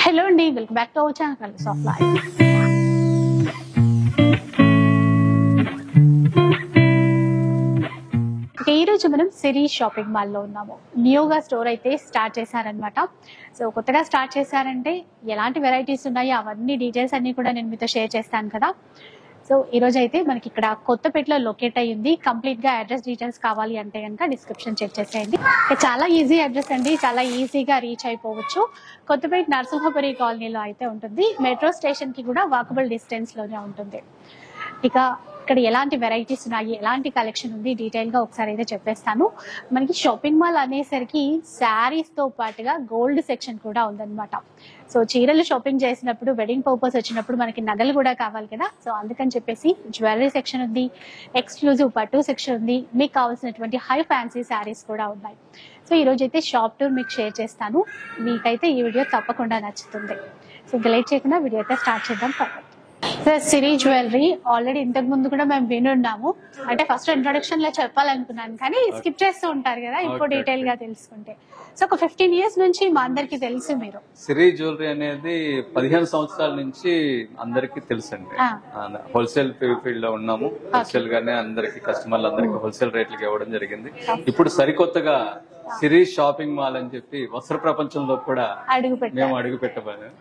Hello అండి, welcome back to our channel soft life. ఈ రోజు మనం సిరి షాపింగ్ మాల్ లో ఉన్నాము. న్యూగా స్టోర్ అయితే స్టార్ట్ చేశారనమాట. సో కొత్తగా స్టార్ట్ చేశారంటే ఎలాంటి వెరైటీస్ ఉన్నాయో అవన్నీ డీటెయిల్స్ అన్ని కూడా నేను మీతో షేర్ చేస్తాను కదా. సో ఈ రోజు అయితే మనకి ఇక్కడ కొత్తపేటలో లొకేట్ అయ్యింది. కంప్లీట్ గా అడ్రస్ డీటెయిల్స్ కావాలి అంటే కనుక డిస్క్రిప్షన్ చెక్ చేసేయండి. చాలా ఈజీ అడ్రస్ అండి, చాలా ఈజీగా రీచ్ అయిపోవచ్చు. కొత్తపేట నరసింహపురి కాలనీలో అయితే ఉంటుంది. మెట్రో స్టేషన్ కి కూడా వాకబుల్ డిస్టెన్స్ లోనే ఉంటుంది. ఇక ఇక్కడ ఎలాంటి వెరైటీస్ ఉన్నాయి, ఎలాంటి కలెక్షన్ ఉంది డీటెయిల్ గా ఒకసారి అయితే చెప్పేస్తాను. మనకి షాపింగ్ మాల్ అనేసరికి శారీస్ తో పాటుగా గోల్డ్ సెక్షన్ కూడా ఉందన్నమాట. సో చీరలు షాపింగ్ చేసినప్పుడు, వెడ్డింగ్ పర్పస్ వచ్చినప్పుడు మనకి నగలు కూడా కావాలి కదా. సో అందుకని చెప్పేసి జ్యువెలరీ సెక్షన్ ఉంది, ఎక్స్క్లూజివ్ పట్టు సెక్షన్ ఉంది, మీకు కావాల్సినటువంటి హై ఫ్యాన్సీ శారీస్ కూడా ఉన్నాయి. సో ఈ రోజు అయితే షాప్ టూర్ మీకు షేర్ చేస్తాను. మీకైతే ఈ వీడియో తప్పకుండా నచ్చుతుంది. సో ఇంకా లేట్ చేయకుండా వీడియో అయితే స్టార్ట్ చేద్దాం. సిరి జ్యువెలరీ ఆల్రెడీ ఇంతకు ముందు కూడా మేము వినున్నాము. అంటే ఫస్ట్ ఇంట్రొడక్షన్ లో చెప్పాలనుకున్నాను కానీ స్కిప్ చేస్తూ ఉంటారు కదా, ఇప్పుడు డీటెయిల్ గా తెలుసుకుంటే. సో ఒక 15 years నుంచి మా అందరికి తెలుసు. మీరు సిరి జ్యువెలరీ అనేది 15 సంవత్సరాల నుంచి అందరికి తెలుసు అండి. హోల్సేల్ ఫీల్డ్ లో ఉన్నాము. హోల్సేల్ గానే అందరికి కస్టమర్లు అందరికి హోల్సేల్ రేట్లకి ఇవ్వడం జరిగింది. ఇప్పుడు సరికొత్తగా సిరి షాపింగ్ మాల్ అని చెప్పి వస్త్ర ప్రపంచంలో కూడా మేము అడుగు పెట్టబోయాము.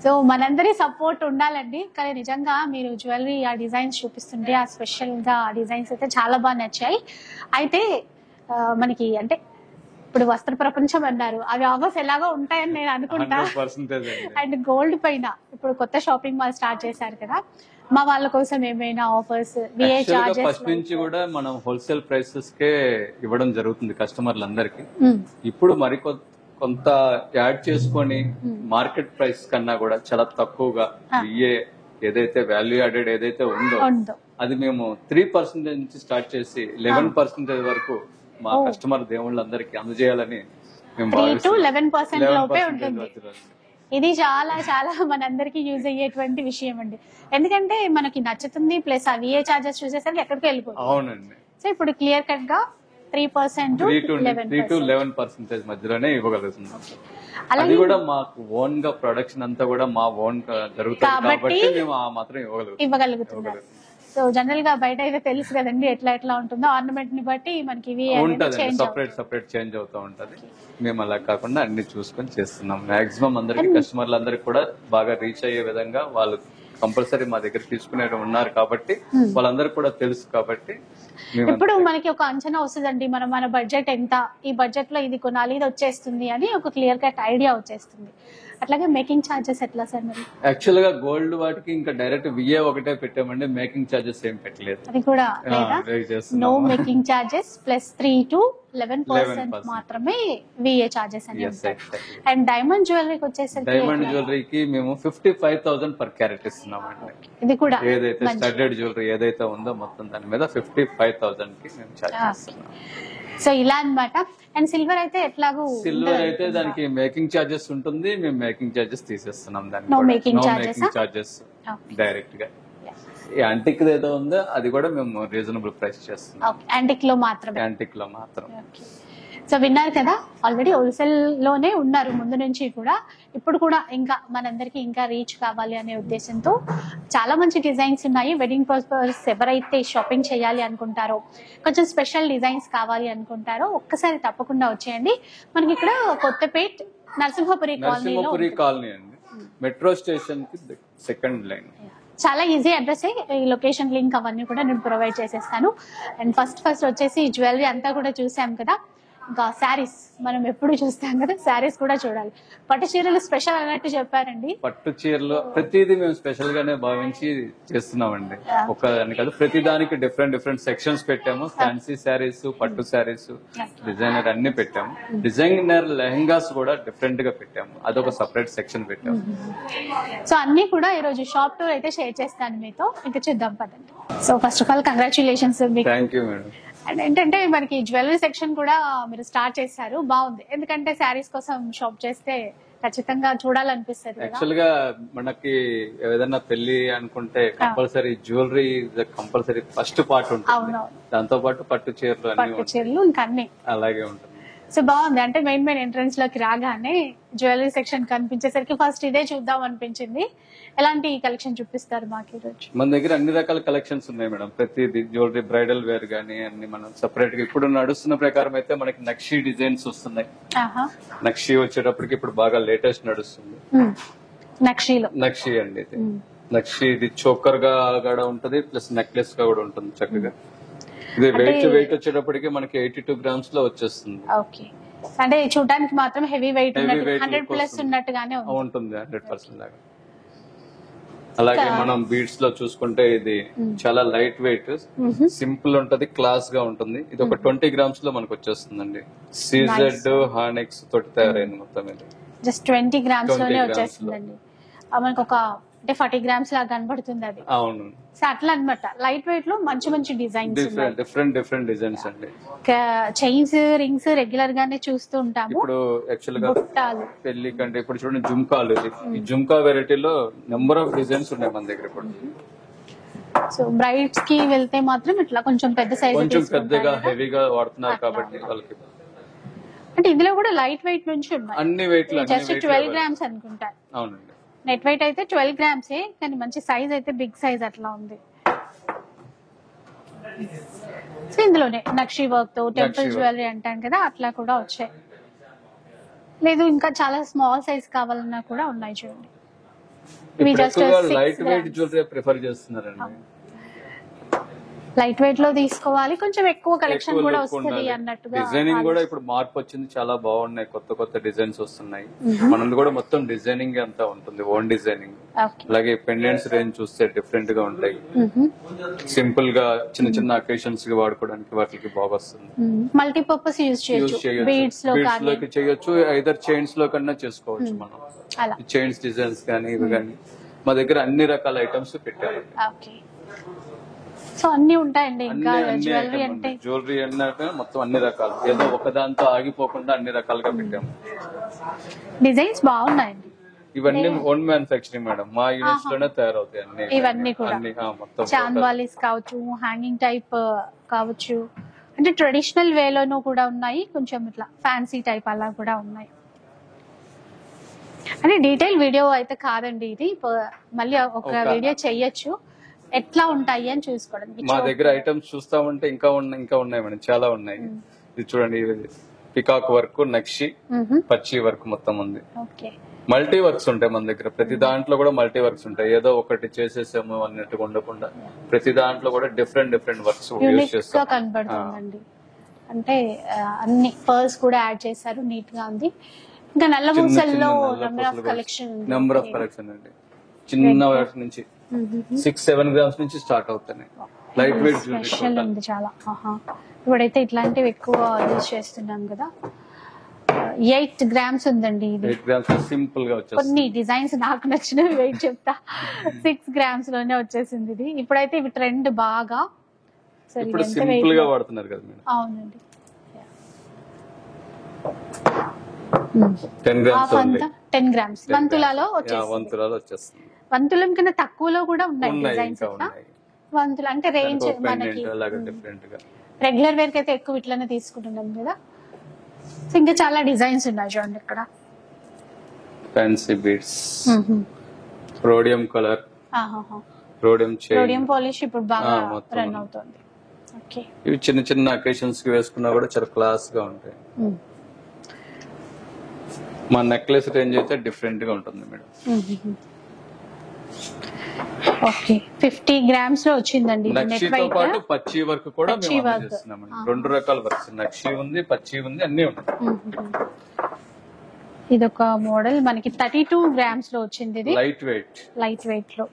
సో మనందరి సపోర్ట్ ఉండాలండి. కానీ నిజంగా మీరు జ్యువెలరీ ఆ డిజైన్స్ చూపిస్తుంటే, ఆ స్పెషల్ గా ఆ డిజైన్స్ అయితే చాలా బాగా నచ్చాయి. అయితే మనకి అంటే ఇప్పుడు వస్త్ర ప్రపంచం అన్నారు, అవి ఆఫర్స్ ఎలాగో ఉంటాయని నేను అనుకుంటా. అండ్ గోల్డ్ పైన ఇప్పుడు కొత్త షాపింగ్ మాల్ స్టార్ట్ చేశారు కదా, మా వాళ్ళ కోసం ఏమైనా ఆఫర్స్, ఫస్ట్ నుంచి కూడా మనం హోల్సేల్ ప్రైసెస్ కే ఇవ్వడం జరుగుతుంది కస్టమర్లందరికి. ఇప్పుడు మరి కొంత యాడ్ చేసుకొని మార్కెట్ ప్రైస్ కన్నా కూడా చాలా తక్కువగా ఏదైతే వాల్యూ యాడెడ్ ఏదైతే ఉందో అది మేము 3% నుంచి స్టార్ట్ చేసి 11% వరకు మా కస్టమర్ దేవుళ్ళందరికీ అందజేయాలని మేము 11% లోపే ఉంటుంది. ఇది చాలా చాలా మనందరికి యూజ్ అయ్యేటువంటి విషయం అండి. ఎందుకంటే మనకి నచ్చుతుంది, ప్లస్ ఆ విఏ చార్జెస్ చూసేసరికి ఎక్కడికి వెళ్ళిపోతుంది. అవునండి. సో ఇప్పుడు క్లియర్ కట్ గా 3% 3 to 11% మధ్యలోనే ఇవ్వగలుగుతున్నాం. అది కూడా మాకు ఓన్ గా ప్రొడక్షన్ అంతా కూడా మా ఓన్ జరుగుతుంది కాబట్టి మేము ఆ మాత్రం ఇవ్వగలుగుతున్నాం. సో జనరల్ గా బయట అయితే తెలుసు కదండి ఎట్లా ఉంటుందో, ఆర్నమెంట్ ని బట్టి మనకి సపరేట్ చేంజ్ అవుతూ ఉంటది. మేము అలా కాకుండా అన్ని చూసుకొని చేస్తున్నాం. మాక్సిమం అందరికి కస్టమర్లు అందరికి కూడా బాగా రీచ్ అయ్యే విధంగా వాళ్ళు కంపల్సరీ మా దగ్గర తీసుకునే ఉన్నారు కాబట్టి వాళ్ళందరికి కూడా తెలుసు కాబట్టి ఇప్పుడు మనకి ఒక అంచనా వస్తుందండి, మన బడ్జెట్ ఎంత, ఈ బడ్జెట్ లో ఇది కొనాలి, ఇది వచ్చేస్తుంది అని ఒక క్లియర్ కట్ ఐడియా వచ్చేస్తుంది. అట్లాగే మేకింగ్ చార్జెస్ ఎట్లా సార్? మరి యాక్చువల్ గా గోల్డ్ వాటికి ఇంకా డైరెక్ట్ విఏ ఒకటే పెట్టామండి, మేకింగ్ చార్జెస్ ఏం పెట్టలేదు. అది కూడా no making charges, plus 3 to 11% మాత్రమే విఏ చార్జెస్ అని. అండ్ డైమండ్ జ్యువెలరీకి వచ్చేసరికి డైమండ్ జ్యువెలరీకి మేము 55,000 per carat ఇస్తున్నామండి. ఇది కూడా ఏదైతే స్టడ్డెడ్ జ్యువెలరీ ఏదైతే ఉందో మొత్తం దాని మీద 55,000 కి మేము చార్జ్ చేస్తున్నాం. సో ఇలా అన్నమాట. అండ్ సిల్వర్ అయితే ఎట్లాగో సిల్వర్ అయితే దానికి మేకింగ్ చార్జెస్ ఉంటుంది, మేము మేకింగ్ చార్జెస్ తీసేస్తున్నాం. దానికి నో మేకింగ్ చార్జెస్ డైరెక్ట్ గా. యాంటిక్ ఏదో ఉందో అది కూడా మేము రీజనబుల్ ప్రైస్ చేస్తున్నాం. యాంటిక్ లో మాత్రం. సో విన్నారు కదా, ఆల్రెడీ హోల్సేల్ లోనే ఉన్నారు ముందు నుంచి కూడా. ఇప్పుడు కూడా ఇంకా మనందరికి ఇంకా రీచ్ కావాలి అనే ఉద్దేశంతో చాలా మంచి డిజైన్స్ ఉన్నాయి. వెడ్డింగ్ పర్పస్ ఎవరైతే షాపింగ్ చేయాలి అనుకుంటారో, కొంచెం స్పెషల్ డిజైన్స్ కావాలి అనుకుంటారో ఒక్కసారి తప్పకుండా వచ్చేయండి. మనకి ఇక్కడ కొత్తపేట నరసింహపురి కాలనీ అండి, మెట్రో స్టేషన్ కి సెకండ్ లైన్. చాలా ఈజీ అడ్రస్. ఈ లొకేషన్ లింక్ అవన్నీ కూడా నేను ప్రొవైడ్ చేసేస్తాను. అండ్ ఫస్ట్ వచ్చేసి జ్యువెలరీ అంతా కూడా చూసాం కదా. ఇంకా శారీస్ మనం ఎప్పుడు చూస్తాం కదా, శారీస్ కూడా చూడాలి. పట్టు చీరలు స్పెషల్ అన్నట్టు చెప్పారండి. పట్టు చీరలు ప్రతిదీ మేము స్పెషల్ గానే భావించి చేస్తున్నామండి. ఒక్కదాని కాదు, ప్రతి దానికి డిఫరెంట్ సెక్షన్స్ పెట్టాము. ఫ్యాన్సీ శారీస్, పట్టు శారీస్, డిజైనర్ అన్ని పెట్టాము. డిజైనర్ లెహంగాస్ కూడా డిఫరెంట్ గా పెట్టాము, అదొక సపరేట్ సెక్షన్ పెట్టాము. సో అన్ని కూడా ఈ రోజు షాప్ టూర్ అయితే షేర్ చేస్తాను మీతో. ఇంకా చూద్దాం పదండి. So first of all congratulations. Thank you madam. And ఏంటంటే మనకి జ్యువెలరీ సెక్షన్ కూడా మీరు స్టార్ట్ చేశారు, బాగుంది. ఎందుకంటే శారీస్ కోసం షాప్ చేస్తే ఖచ్చితంగా చూడాలనిపిస్తుంది. యాక్చువల్ గా మనకి ఏదైనా పెళ్లి అనుకుంటే compulsory jewellery compulsory first part ఉంటుంది. దాంతో పాటు పట్టు చీరలు ఇంకా అన్ని అలాగే ఉంటుంది. సో బాగుంది. అంటే మెయిన్ ఎంట్రన్స్ లోకి రాగానే జ్యువెలరీ సెక్షన్ కనిపించేసరికి ఫస్ట్ ఇదే చూద్దాం అనిపించింది. ఎలాంటి కలెక్షన్ చూపిస్తారు మాకు ఈరోజు? మన దగ్గర అన్ని రకాల కలెక్షన్స్ ఉన్నాయి మేడం. ప్రతిది జ్యువెలరీ, బ్రైడల్ వేర్ గానీ అన్ని మనం సెపరేట్ గా ఇప్పుడు నడుస్తున్న ప్రకారం అయితే మనకి నక్షి డిజైన్స్ వస్తున్నాయి. నక్షి వచ్చేటప్పటికి ఇప్పుడు బాగా లేటెస్ట్ నడుస్తుంది. నక్షి అండి ఇది. నక్షి ఇది చోకర్ గా కూడా ఉంటది, ప్లస్ నెక్లెస్ గా కూడా ఉంటుంది చక్కగా. ఇది వెయిట్ వచ్చేటప్పటికి మనకి 82 గ్రామ్స్ లో వచ్చేస్తుంది. అంటే చూడడానికి మాత్రం హెవీ వెయిట్ 100+ ఉన్నట్టుగానే ఉంటుంది, 100% లాగా. అలాగే మనం బీడ్స్ లో చూసుకుంటే ఇది చాలా లైట్ వెయిట్, సింపుల్ ఉంటది, క్లాస్ గా ఉంటుంది. ఇది ఒక 20 గ్రామ్స్ లో మనకు వచ్చేస్తుందండి. సీజెడ్ హార్నెక్స్ తోటి తయారైంది మొత్తం. ఇది జస్ట్ 20 గ్రామ్స్ లోనే వచ్చేస్తుందండి. మనకు ఒక అంటే 40 గ్రామ్స్ లాగా కనబడుతుంది అది. అవును, సో అట్లా అన్నమాట. లైట్ వెయిట్ లో మంచి డిజైన్స్, డిఫరెంట్ డిజైన్స్ అండి. చైన్స్, రింగ్స్ రెగ్యులర్ గానే చూస్తూ ఉంటాము. ఇప్పుడు యాక్చువల్ గా పెళ్లి కంటే ఇప్పుడు చూడండి జుంకాలు. ఈ జుంకా వెరైటీలో నెంబర్ ఆఫ్ డిజైన్స్ ఉన్నాయి మన దగ్గర ఇప్పుడు. సో బ్రైడ్స్ కి వెళ్తే మాత్రం ఇట్లా కొంచెం పెద్ద సైజ్, కొంచెం పెద్దగా హెవీగా వాడుతున్నారు కాబట్టి వాళ్ళకి. అంటే ఇందులో కూడా లైట్ వెయిట్ నుంచి ఉన్నాయి, అన్ని వెయిట్ జస్ట్ 12 గ్రామ్స్ అనుకుంటా. అవునండి, నెట్ వెయిట్ అయితే 12 గ్రామ్సే, కానీ మంచి సైజ్ అయితే బిగ్ సైజ్ అట్లా ఉంది. సో ఇందులోనే నక్షి వర్క్ తో టెంపుల్ జ్యువెలరీ అంటాం కదా, అట్లా కూడా వచ్చాయి. లేదు ఇంకా చాలా స్మాల్ సైజ్ కావాలన్నా కూడా ఉన్నాయి చూడండి. ఇవి just light weight jewellery prefer చేస్తున్నారండి. లైట్ వెయిట్ లో తీసుకోవాలి, కొంచెం ఎక్కువ కలెక్షన్ కూడా వస్తుంది అన్నట్టుగా. డిజైనింగ్ కూడా ఇప్పుడు మార్పు వచ్చింది, చాలా బాగున్నాయి, కొత్త డిజైన్స్ వస్తున్నాయి. మనది కూడా మొత్తం డిజైనింగ్ అంతా ఉంటుంది, ఓన్ డిజైనింగ్. అలాగే పెండెంట్స్ రేంజ్ చూస్తే డిఫరెంట్ గా ఉంటాయి. సింపుల్ గా చిన్న అకేషన్స్ కి వాడుకోవడానికి వాటికి బాగా వస్తుంది. మల్టీపర్పస్ యూజ్ చేయొచ్చు, బీడ్స్ లోకి చేయొచ్చు, ఐదర్ చైన్స్ లో కన్నా చేసుకోవచ్చు మనం. చైన్స్ డిజైన్స్ కానీ ఇవి కానీ మా దగ్గర అన్ని రకాల ఐటమ్స్ పెట్టారు. సో అన్ని ఉంటాయండి. ఇంకా జ్యువెలరీ అంటే మొత్తం అన్ని రకాలు, ఏదో ఒకదాంతో ఆగిపోకుండా అన్ని రకాలుగా పెట్టాము. డిజైన్స్ బాగున్నాయండి. ఇవన్నీ ఓన్ మ్యానుఫాక్చరింగ్ మేడం, మా యూనిట్స్ లోనే తయారవుతాయి అన్ని. ఇవన్నీ కూడా చాంద్వాలీస్ కావచ్చు, హ్యాంగింగ్ టైప్ కావచ్చు, అంటే ట్రెడిషనల్ వేలోనూ కూడా ఉన్నాయి, కొంచెం ఇట్లా ఫ్యాన్సీ టైప్ అలా కూడా ఉన్నాయి. అంటే డీటెయిల్ వీడియో అయితే కాదండి ఇది, మళ్ళీ ఒక వీడియో చెయ్యొచ్చు ఎట్లా ఉంటాయి అని చూసుకోవడం. మా దగ్గర ఐటమ్స్ చూస్తామంటే ఇంకా ఉన్నాయి మేడం, చాలా ఉన్నాయి. ఇది చూడండి, పికాక్ వర్క్, నక్షి, పచ్చి వర్క్ మొత్తం ఉంది. మల్టీ వర్క్స్ ఉంటాయి మన దగ్గర, ప్రతి దాంట్లో కూడా మల్టీ వర్క్స్ ఉంటాయి. ఏదో ఒకటి చేసేసాము అన్నట్టుగా ఉండకుండా ప్రతి దాంట్లో కూడా డిఫరెంట్ వర్క్స్ యూజ్ చేస్తాం. కనబడుతుందండి, అంటే అన్ని పర్ల్స్ కూడా యాడ్ చేశారు, నీట్ గా ఉంది. ఇంకా నల్ల పూసల్లో నెంబర్ ఆఫ్ కలెక్షన్ అండి. చిన్న వాటి నుంచి 6-7 గ్రామ్స్ నుంచి స్టార్ట్ అవుతున్నాయి. లైట్ వెయిట్ జ్యువెలరీ ఉంది చాలా. ఇప్పుడైతే ఇట్లాంటివి ఎక్కువ యూజ్ చేస్తున్నాం కదా. 8 గ్రామ్స్ ఉందండి ఇది. 8 గ్రామ్స్ సింపుల్ గా వచ్చేసింది. కొన్ని డిజైన్స్ నాకు నచ్చినవి వెయిట్ చెప్తా. 6 గ్రామ్స్ లోనే వచ్చేసింది ఇది. ఇప్పుడైతే ఇవి ట్రెండ్ బాగా. ఇప్పుడు సింపుల్ గా వాడుతున్నారు కదా మేడం. అవునండి. 10 గ్రామ్స్ ఉంది. 10 గ్రామ్స్ వంతులలో వచ్చేస్తుంది. వంతులం కన్నా తక్కువలో కూడా ఉన్నాయి డిజైన్స్. వంతులు అంటే రేంజ్ మనకి రెగ్యులర్ వేర్ కి అయితే ఎక్కువ ఇట్లానే తీసుకుంటున్నాం కదా. ఇంకా చాలా డిజైన్స్ ఉన్నాయి చూడండి ఇక్కడ. Fancy beads, rhodium colour, rhodium chain, rhodium polish ఇప్పుడు బాగా రన్ అవుతుంది. ఓకే, ఇవి చిన్న అకేషన్స్ కి వేసుకున్నా కూడా చాలా క్లాస్ గా ఉంటాయి. మా నెక్లెస్ రేంజ్ అయితే డిఫరెంట్ గా ఉంటుంది మేడం. ఓకే, 50 గ్రామ్స్ లో వచ్చిందండి. నక్షితో పాటు పచ్చి వర్క్ కూడా మేము చేస్తున్నాం. 2 రకాల వర్క్స్, నక్షి ఉంది, పచ్చి ఉంది, అన్ని ఉన్నాయి. ఇదొక మోడల్ మనకి 32 గ్రామ్స్ లో వచ్చింది. ఇది లైట్ వెయిట్ లో.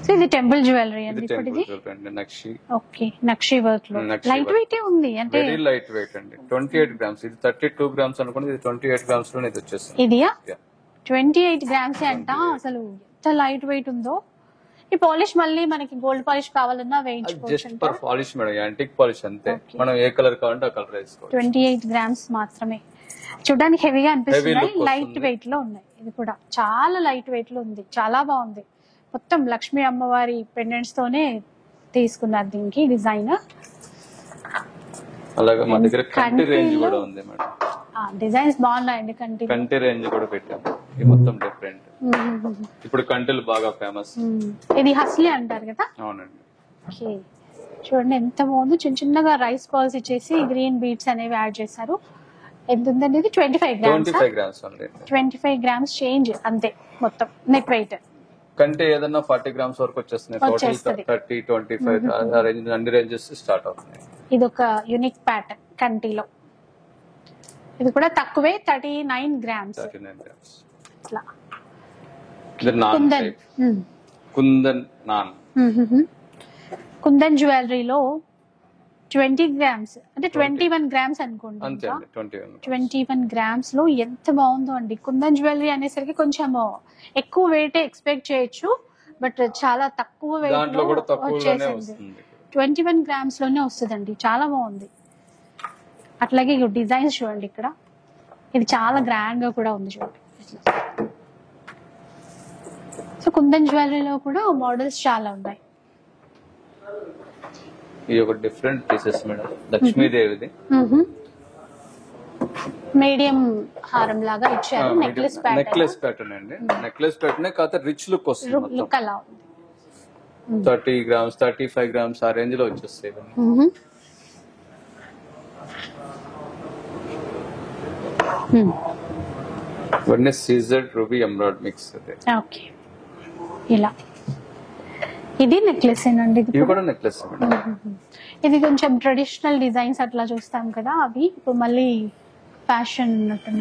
సో ఇది టెంపుల్ జ్యువెలరీ అండి. నక్షి. ఓకే, నక్షి వర్క్ లో లైట్ వెయిట్ ఉంది, అంటే వెరీ లైట్ వెయిట్ అండి. 28 గ్రామ్స్, ఇది 32 గ్రామ్స్ అనుకోండి, ఇది 28 గ్రామ్స్ లోనే ఇది వచ్చేసింది. ఇదియా 28 గ్రామ్స్ అంట. అసలు ఎంత లైట్ వెయిట్ ఉందో. ఈ పాలిష్ మళ్ళీ మనకి గోల్డ్ పాలిష్ కావాలన్నా వేయించుకోవచ్చు. Just for polish madam, antique polish అంతే. మనం ఏ కలర్ కావాలంటే ఆ కలర్ వేసుకోవచ్చు. 28 గ్రామ్స్ మాత్రమే. చూడడానికి హెవీగా అనిపిస్తున్నాయి, లైట్ వెయిట్ లో ఉన్నాయి. ఇది కూడా చాలా లైట్ వెయిట్ లో ఉంది, చాలా బాగుంది. మొత్తం లక్ష్మీ అమ్మవారి పెండెంట్స్ తోనే తీసుకున్నారు దీనికి డిజైన్. అలాగే మా దగ్గర కంటి రేంజ్ కూడా ఉంది మేడం. డిజైన్స్ బాగున్నాయండి. కంటి రేంజ్ కూడా పెట్టాము. ఇది మొత్తం డిఫరెంట్. ఇప్పుడు కంటిలు బాగా ఫేమస్. ఇది హస్లీ అంటారు కదా. అవునండి. చూడండి ఎంత బాగుంది. చిన్న చిన్నగా రైస్ బాల్స్ ఇచ్చేసి గ్రీన్ బీట్స్ అనేవి యాడ్ చేశారు. ఎంత ఉందండి ఇది? 25 గ్రామ్స్. 25 గ్రామ్స్ చేంజ్ అంతే మొత్తం నెట్ వెయిట్. కంటే ఏదన్నా 40 గ్రామ్స్ వరకు వచ్చేస్తున్నాయి. టోటల్ 30, 25 అన్ని రేంజెస్ స్టార్ట్ అవుతున్నాయి. ఇది ఒక యూనిక్ ప్యాటర్న్ కంటిలో. ఇది కూడా తక్కువే, 39 గ్రామ్స్. ఇట్లా కుందన్ నాన్. కుందన్ జ్యువెలరీలో 20 గ్రామ్స్ అంటే 21 గ్రామ్స్ అనుకోండి. 21 గ్రామ్స్ లో ఎంత బాగుందో అండి. కుందన్ జ్యువెలరీ అనేసరికి కొంచెం ఎక్కువ వెయిట్ ఎక్స్పెక్ట్ చేయొచ్చు, బట్ చాలా తక్కువ వెయిట్ లో వచ్చేసింది. 21 గ్రామ్స్ లోనే వస్తుందండి. చాలా బాగుంది. అట్లాగే డిజైన్స్ చూడండి ఇక్కడ. ఇది చాలా గ్రాండ్ గా కూడా ఉంది చూడండి. సో కుందన్ జ్యువెలరీలో కూడా మోడల్స్ చాలా ఉన్నాయి. ఇది ఒక డిఫరెంట్ పీసెస్ మేడం. లక్ష్మీదేవిది మీడియం హారం లాగా ఇచ్చారు. నెక్లెస్ ప్యాటర్న్ అండి. నెక్లెస్ ప్యాటర్న్ కాకపోతే రిచ్ లుక్ వస్తుంది. లుక్ అలా ఉంది. 30 గ్రామ్స్ 35 గ్రామ్స్ ఆ రేంజ్ లో వచ్చేస్తాయి. ఇవన్నీ సీజర్డ్ రూబీ ఎమరాల్డ్ మిక్స్. ఓకే, ఇలా ఇది నెక్లెస్ ఏనండి. ఇది కూడా నెక్లెస్. ఇది కొంచెం ట్రెడిషనల్ డిజైన్స్ అట్లా చూస్తాం కదా, అవి ఇప్పుడు మళ్ళీ ఫ్యాషన్.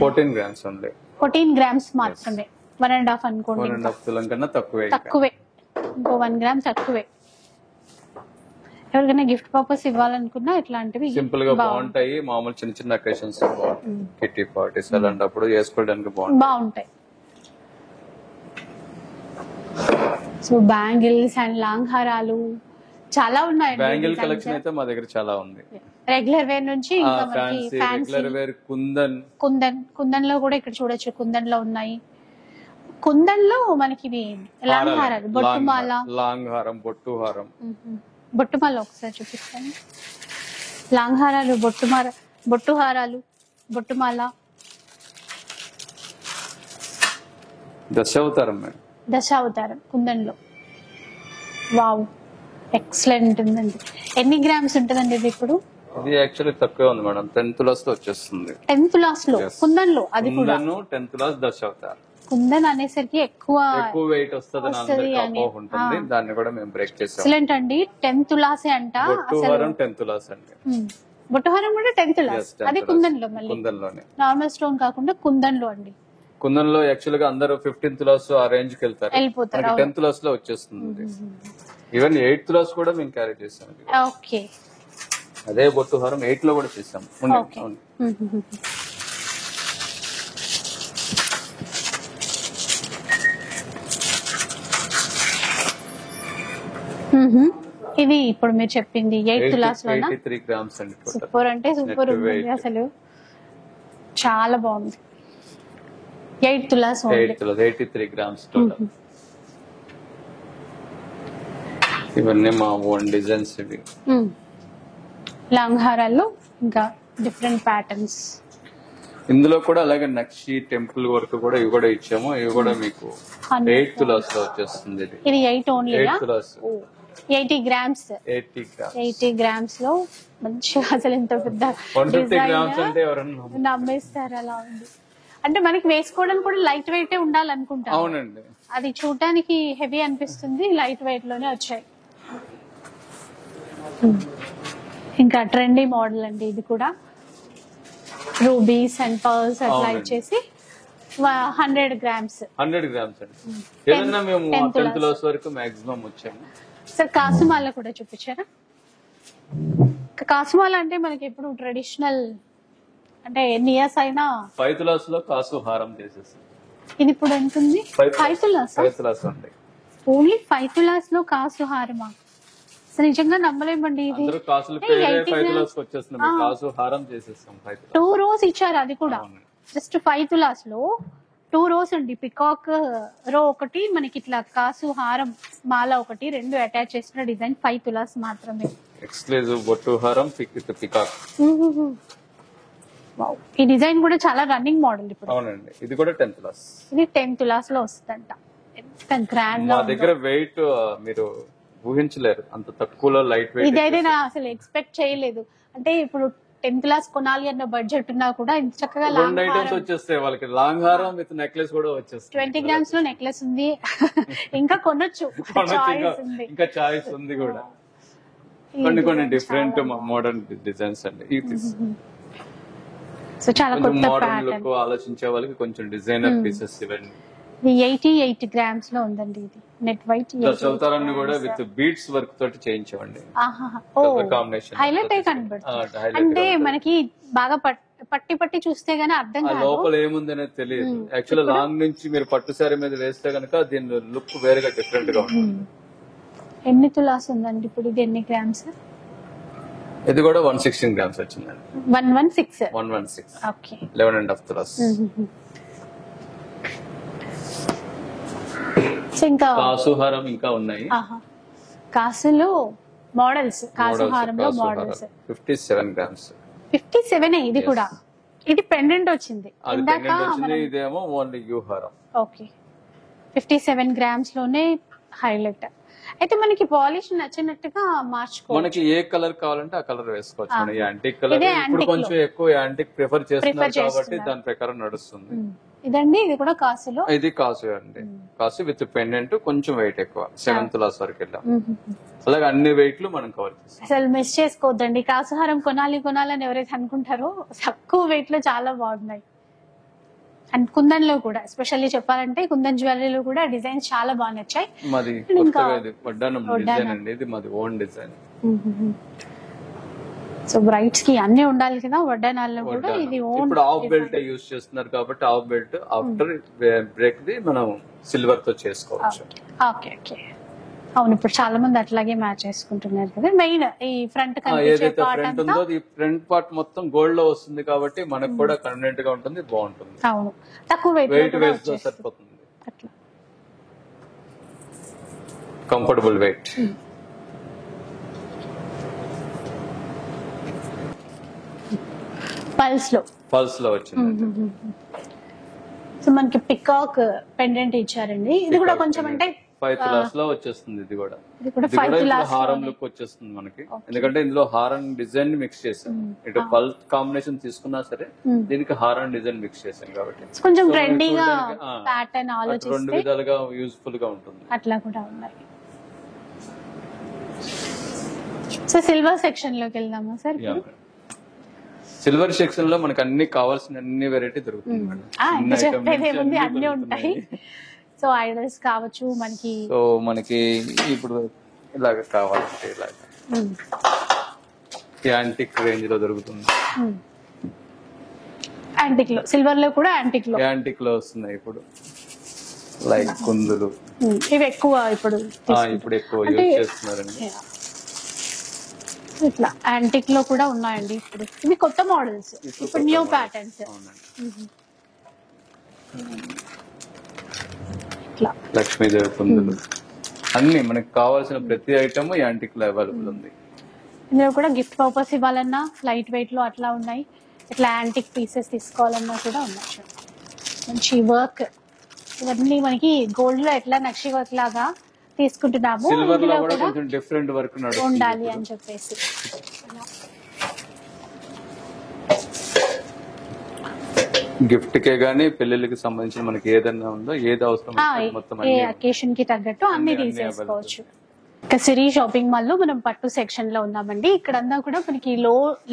14 గ్రామ్స్ ఉంది. 14 గ్రామ్స్ మాత్రమే. 1.5 అనుకోండి. 1.5 తులం కన్నా తక్కువే. ఇంకో 1 గ్రామ్ తక్కువే. ఎవరికైనా గిఫ్ట్ పర్పస్ ఇవ్వాలనుకున్నా ఇట్లాంటివి సింపుల్ గా బాగుంటాయి. మామూలు చిన్న చిన్న అకేషన్స్ కిట్టి పార్టీస్ అలాంటప్పుడు వేసుకోవడానికి బాగుంటాయి. సో బ్యాంగిల్స్ అండ్ లాంగ్ హారాలు చాలా ఉన్నాయి. బ్యాంగిల్ కలెక్షన్ అయితే మా దగ్గర చాలా ఉంది. రెగ్యులర్ వేర్ నుంచి కుందన్ లో కూడా ఇక్కడ చూడొచ్చు. కుందన్ లో ఉన్నాయి. కుందన్ లో మనకి లాంగ్ హారాలు, బొట్టుమాల, లాంగ్ హారం, బొట్టు హారం. బొట్టుమాల ఒకసారి చూపిస్తాను. లాంగ్ హారాలు, బొట్టు హారాలు, బొట్టుమాల. దశావతారం కుందన్ లో. వావ్, ఎక్సలెంట్ ఉందండి. ఎన్ని గ్రామ్స్ ఉంటుందండి ఇది? ఇప్పుడు ఇది యాక్చువల్లీ తక్కువ ఉంది మేడం. 10 తులాస్ లో వచ్చేస్తుంది. 10 తులాస్ లో కుందన్ లో. అది కూడా 10 తులాస్ దశావతారం. కుందన్ అనేసరికి ఎక్కువ వెయిట్ వస్తుంది. దాన్ని కూడా మేము బ్రేక్ చేసాం. ఎక్సలెంట్ అండి. 10 తులాసే అంట. బొట్టుహారం 10 తులాస్ అండి. బొట్టుహారం కూడా 10 తులాస్. అది కుందన్ లో. మళ్ళీ కుందన్ లోనే నార్మల్ స్టోన్ కాకుండా కుందన్ లో అండి. కుందన్ లో యాక్చువల్ గా అందరూ 15 తులాస్ ఆ రేంజ్ కి వెళ్తారు. 10 తులాస్ లో వచ్చేస్తుంది. ఈవెన్ 8 తులాస్ కూడా మేము క్యారీ చేసాం. ఓకే, అదే బొట్టుహారం 8 లో కూడా చేసాం. ఇది ఇప్పుడు మీరు చెప్పింది 8 తులాస్ లో 83 గ్రామ్స్ అండి. సూపర్ అంటే సూపర్ ఉంది అసలు. చాలా బాగుంది. 8 తులాస్ 83 గ్రామ్స్ టోటల్. ఇవన్నీ మా ఓన్ డిజైన్స్. ఇవి లాంగ్ హారాల్లో ఇంకా డిఫరెంట్ ప్యాటర్న్స్. ఇందులో కూడా అలాగే నక్షి టెంపుల్ వర్క్ కూడా ఇవి కూడా ఇచ్చాము. ఇవి కూడా మీకు 8 తులాస్ లో వచ్చేస్తుంది. ఇది 8 ఓన్లీ 8 తులాస్ 80 గ్రామ్స్. 80 గ్రామ్స్ లో మంచిగా అసలు ఎంత పెద్ద 150 గ్రామ్స్ అంటే ఎవరన్నా నమ్మేస్తారు. అలా ఉంది అంటే మనకి వేసుకోవడానికి కూడా లైట్ వెయిట్ ఉండాలనుకుంటా. అవునండి. అది చూడటానికి హెవీ అనిపిస్తుంది. లైట్ వెయిట్ లోనే వచ్చాయి. ఇంకా ట్రెండీ మోడల్ అండి ఇది కూడా. రూబీస్ అండ్ పర్ల్స్ అట్లా ఇచ్చేసి 100 గ్రామ్స్. 100 గ్రామ్స్ అండి. ఏదన్నా మేము 10 తులాస్ వరకు మాక్సిమం వచ్చాము. సార్ కాసుమాల కూడా చూపించారా? కాసుమాల అంటే మనకి ఎప్పుడు ట్రెడిషనల్ అంటే ఎన్ని ఇయర్స్ అయినా 5 తులాస్ లో కాసు హారం చేసేస్తాం. ఇది ఇప్పుడు ఎంత ఉంది? 5 తులాస్. 5 తులాస్ ఉంది. ఓన్లీ 5 తులాస్ లో కాసు హారమా? నిజంగా నమ్మలేమండి. ఇది 5 తులాస్ వచ్చేస్తుంది. కాసు హారం చేసేస్తాం. 2 రోస్ ఇచ్చారు. అది కూడా జస్ట్ 5 తులాస్ లో 2 రోస్ అండి. పికాక్ రో ఒకటి, మనకి ఇట్లా కాసు హారం మాల ఒకటి, రెండు అటాచ్ చేసిన డిజైన్. 5 తులాస్ మాత్రమే. ఎక్స్క్లూజివ్ బొట్టు హారం పికాక్. వావ్, ఈ డిజైన్ కూడా చాలా రన్నింగ్ మోడల్ ఇప్పుడు. అవునండి, ఇది కూడా 10 తులాస్. ఇది 10 తులాస్ లో వస్తుందంట. ఎంత గ్రాండ్ గా మా దగ్గర వెయిట్ మీరు ఊహించలేరు, అంత తక్కువలో లైట్ వెయిట్. ఇదైతే నా అసలు ఎక్స్పెక్ట్ చేయలేదు. అంటే ఇప్పుడు 10 తులాస్ కొనాలి అన్న బడ్జెట్ ఉన్నా కూడా ఇంత చక్కగా రెండు ఐటమ్స్ వచ్చేస్తాయి వాళ్ళకి. లాంగ్ హారం విత్ నెక్లెస్ కూడా వచ్చేస్తుంది. 20 గ్రామ్స్ లో నెక్లెస్ ఉంది. ఇంకా కొనొచ్చు, చాయిస్ ఉంది. ఇంకా చాయిస్ ఉంది కూడా. కొన్ని డిఫరెంట్ మోడర్న్ డిజైన్స్ అండి. సో చాలా కొత్త మోడర్న్ లుక్ ఆలోచించే వాళ్ళకి కొంచెం డిజైనర్ పీసెస్ ఇవన్నీ. ఇది 88 గ్రామ్స్ లో ఉందండి. ఇది నెట్ వైట్ చౌతారాన్ని కూడా విత్ బీడ్స్ వర్క్ తోటి చేయించామండి. కాంబినేషన్ హైలైట్ అయి కనబడుతుంది. అంటే మనకి బాగా పట్టి చూస్తే గానీ అర్థం కాదు లోపల ఏముంది అనేది తెలియదు. యాక్చువల్లీ లాంగ్ నుంచి మీరు పట్టు సారీ మీద వేస్తే గనక దీని లుక్ వేరేగా డిఫరెంట్ గా ఉంటుంది. ఎన్ని తులాస్ ఉందండి ఇప్పుడు? ఇది ఎన్ని గ్రామ్స్? ఇది కూడా 116 గ్రామ్స్ వచ్చిందండి. 116. ఓకే, 11.5 తులాస్. ఇంకా కాసుహారం ఇంకా ఉన్నాయి. కాసులో మోడల్స్, కాసుహారంలో మోడల్స్ 57 గ్రామ్స్. 57. ఇది కూడా, ఇది పెండెంట్ వచ్చింది. ఇదేమో ఓన్లీ యూ హారం. ఓకే, 57 గ్రామ్స్ లోనే హైలైట్. అయితే మనకి పాలిష్ నచ్చినట్టుగా మార్చుకోవచ్చు. మనకి ఏ కలర్ కావాలంటే ఆ కలర్ వేసుకోవచ్చు. మన యాంటిక్ కలర్ ఇప్పుడు కొంచెం ఎక్కువ యాంటిక్ ప్రిఫర్ చేస్తున్నారు కాబట్టి దాని ప్రకారం నడుస్తుంది. ఇదండి, ఇది కూడా కాసులో. ఇది కాసు అండి. కాసు విత్ పెండెంట్, కొంచెం వెయిట్ ఎక్కువ, 7 తులాస్ వరకు వెళ్ళాం. అలాగే అన్ని వెయిట్లు మనం కవర్ చేస్తాం. అసలు మిస్ చేసుకోవద్దండి. కాసుహారం కొనాలని ఎవరైతే అనుకుంటారో తక్కువ వెయిట్ లో చాలా బాగున్నాయి. అండ్ కుందన్ లో కూడా ఎస్పెషల్లీ చెప్పాలంటే కుందన్ జ్యువెలరీలో కూడా డిజైన్స్ చాలా బాగా నచ్చాయి. మాది వడ్డానం డిజైన్ అండి. ఇది మాది ఓన్ డిజైన్. సో బ్రైట్స్ కి అన్ని ఉండాలి కదా వడ్డానాల్లో కూడా. ఇది ఓన్. ఇప్పుడు హాఫ్ బెల్ట్ యూజ్ చేస్తున్నారు కాబట్టి half belt after break the మనం సిల్వర్ తో చేసుకోవచ్చు. ఓకే ఓకే, అవును. ఇప్పుడు చాలా మంది అట్లాగే మ్యాచ్ చేసుకుంటున్నారు కదా. మెయిన్ ఈ ఫ్రంట్ ఏదైతే ఫ్రంట్ ఉందో ఈ ఫ్రంట్ పార్ట్ మొత్తం గోల్డ్ లో వస్తుంది కాబట్టి మనకు కూడా కన్వీనియంట్ గా ఉంటుంది, బాగుంటుంది. అవును, తక్కువ వెయిట్ వేస్తే సరిపోతుంది. అట్లా కంఫర్టబుల్ వెయిట్. పల్స్ లో వచ్చింది. సో మనకి పికాక్ పెండెంట్ ఇచ్చారండి. ఇది కూడా కొంచెం అంటే 5 తులాస్ లో వచ్చేస్తుంది. ఇది కూడా 5 తులాస్ హారం లుక్ వచ్చేస్తుంది మనకి. ఎందుకంటే ఇందులో హారం డిజైన్ మిక్స్ చేసాం. ఇటు పల్స్ కాంబినేషన్ తీసుకున్నా సరే దీనికి హారం డిజైన్ మిక్స్ చేసాం కాబట్టి కొంచెం ట్రెండీగా ప్యాటర్న్ ఆలోచిస్తే 2 విధాలుగా యూజ్ఫుల్ గా ఉంటుంది. అట్లా కూడా ఉన్నాయి. సో సిల్వర్ సెక్షన్ లోకి వెళ్దామా సార్? సిల్వర్ సెక్షన్ లో మనకి అన్ని కావాల్సిన అన్ని వెరైటీ దొరుకుతుంది. అన్ని ఉంటాయి. సో ఐడల్స్ కావచ్చు మనకి. సో మనకి ఇప్పుడు ఇలాగ కావాలంటే ఇలాగ యాంటిక్ రేంజ్ లో దొరుకుతుంది. యాంటిక్ లో, సిల్వర్ లో కూడా యాంటిక్ లో వస్తున్నాయి ఇప్పుడు. లైక్ కుందులు ఇవి ఎక్కువ ఇప్పుడు ఎక్కువ యూజ్ చేస్తున్నారండి. ఇట్లా యాంటిక్ లో కూడా ఉన్నాయండి ఇప్పుడు. ఇవి కొత్త మోడల్స్, ఇప్పుడు న్యూ ప్యాటర్న్స్. లక్ష్మీదేవి కుందులు అన్ని మనకి కావాల్సిన ప్రతి ఐటమ్ యాంటిక్ లో అవైలబుల్ ఉంది. ఇందులో కూడా గిఫ్ట్ పర్పస్ ఇవ్వాలన్నా లైట్ వెయిట్ లో అట్లా ఉన్నాయి. ఇట్లా యాంటిక్ పీసెస్ తీసుకోవాలన్నా కూడా ఉన్నాయి. మంచి వర్క్. ఇవన్నీ మనకి గోల్డ్ లో ఎట్లా నక్షి వర్క్ లాగా తీసుకుంటున్నాము, ఇందులో కూడా డిఫరెంట్ వర్క్ ఉండాలి అని చెప్పేసి. గిఫ్ట్ కే గానీ పెళ్లిళ్ళకి సంబంధించిన మనకి ఏదైనా ఉందో, ఏది అవసరం మొత్తం ఏ అకేషన్ కి తగ్గట్టు అన్ని తీసేసుకోవచ్చు. సిరి షాపింగ్ మాల్ లో మనం పట్టు సెక్షన్ లో ఉన్నామండి. ఇక్కడంతా కూడా మనకి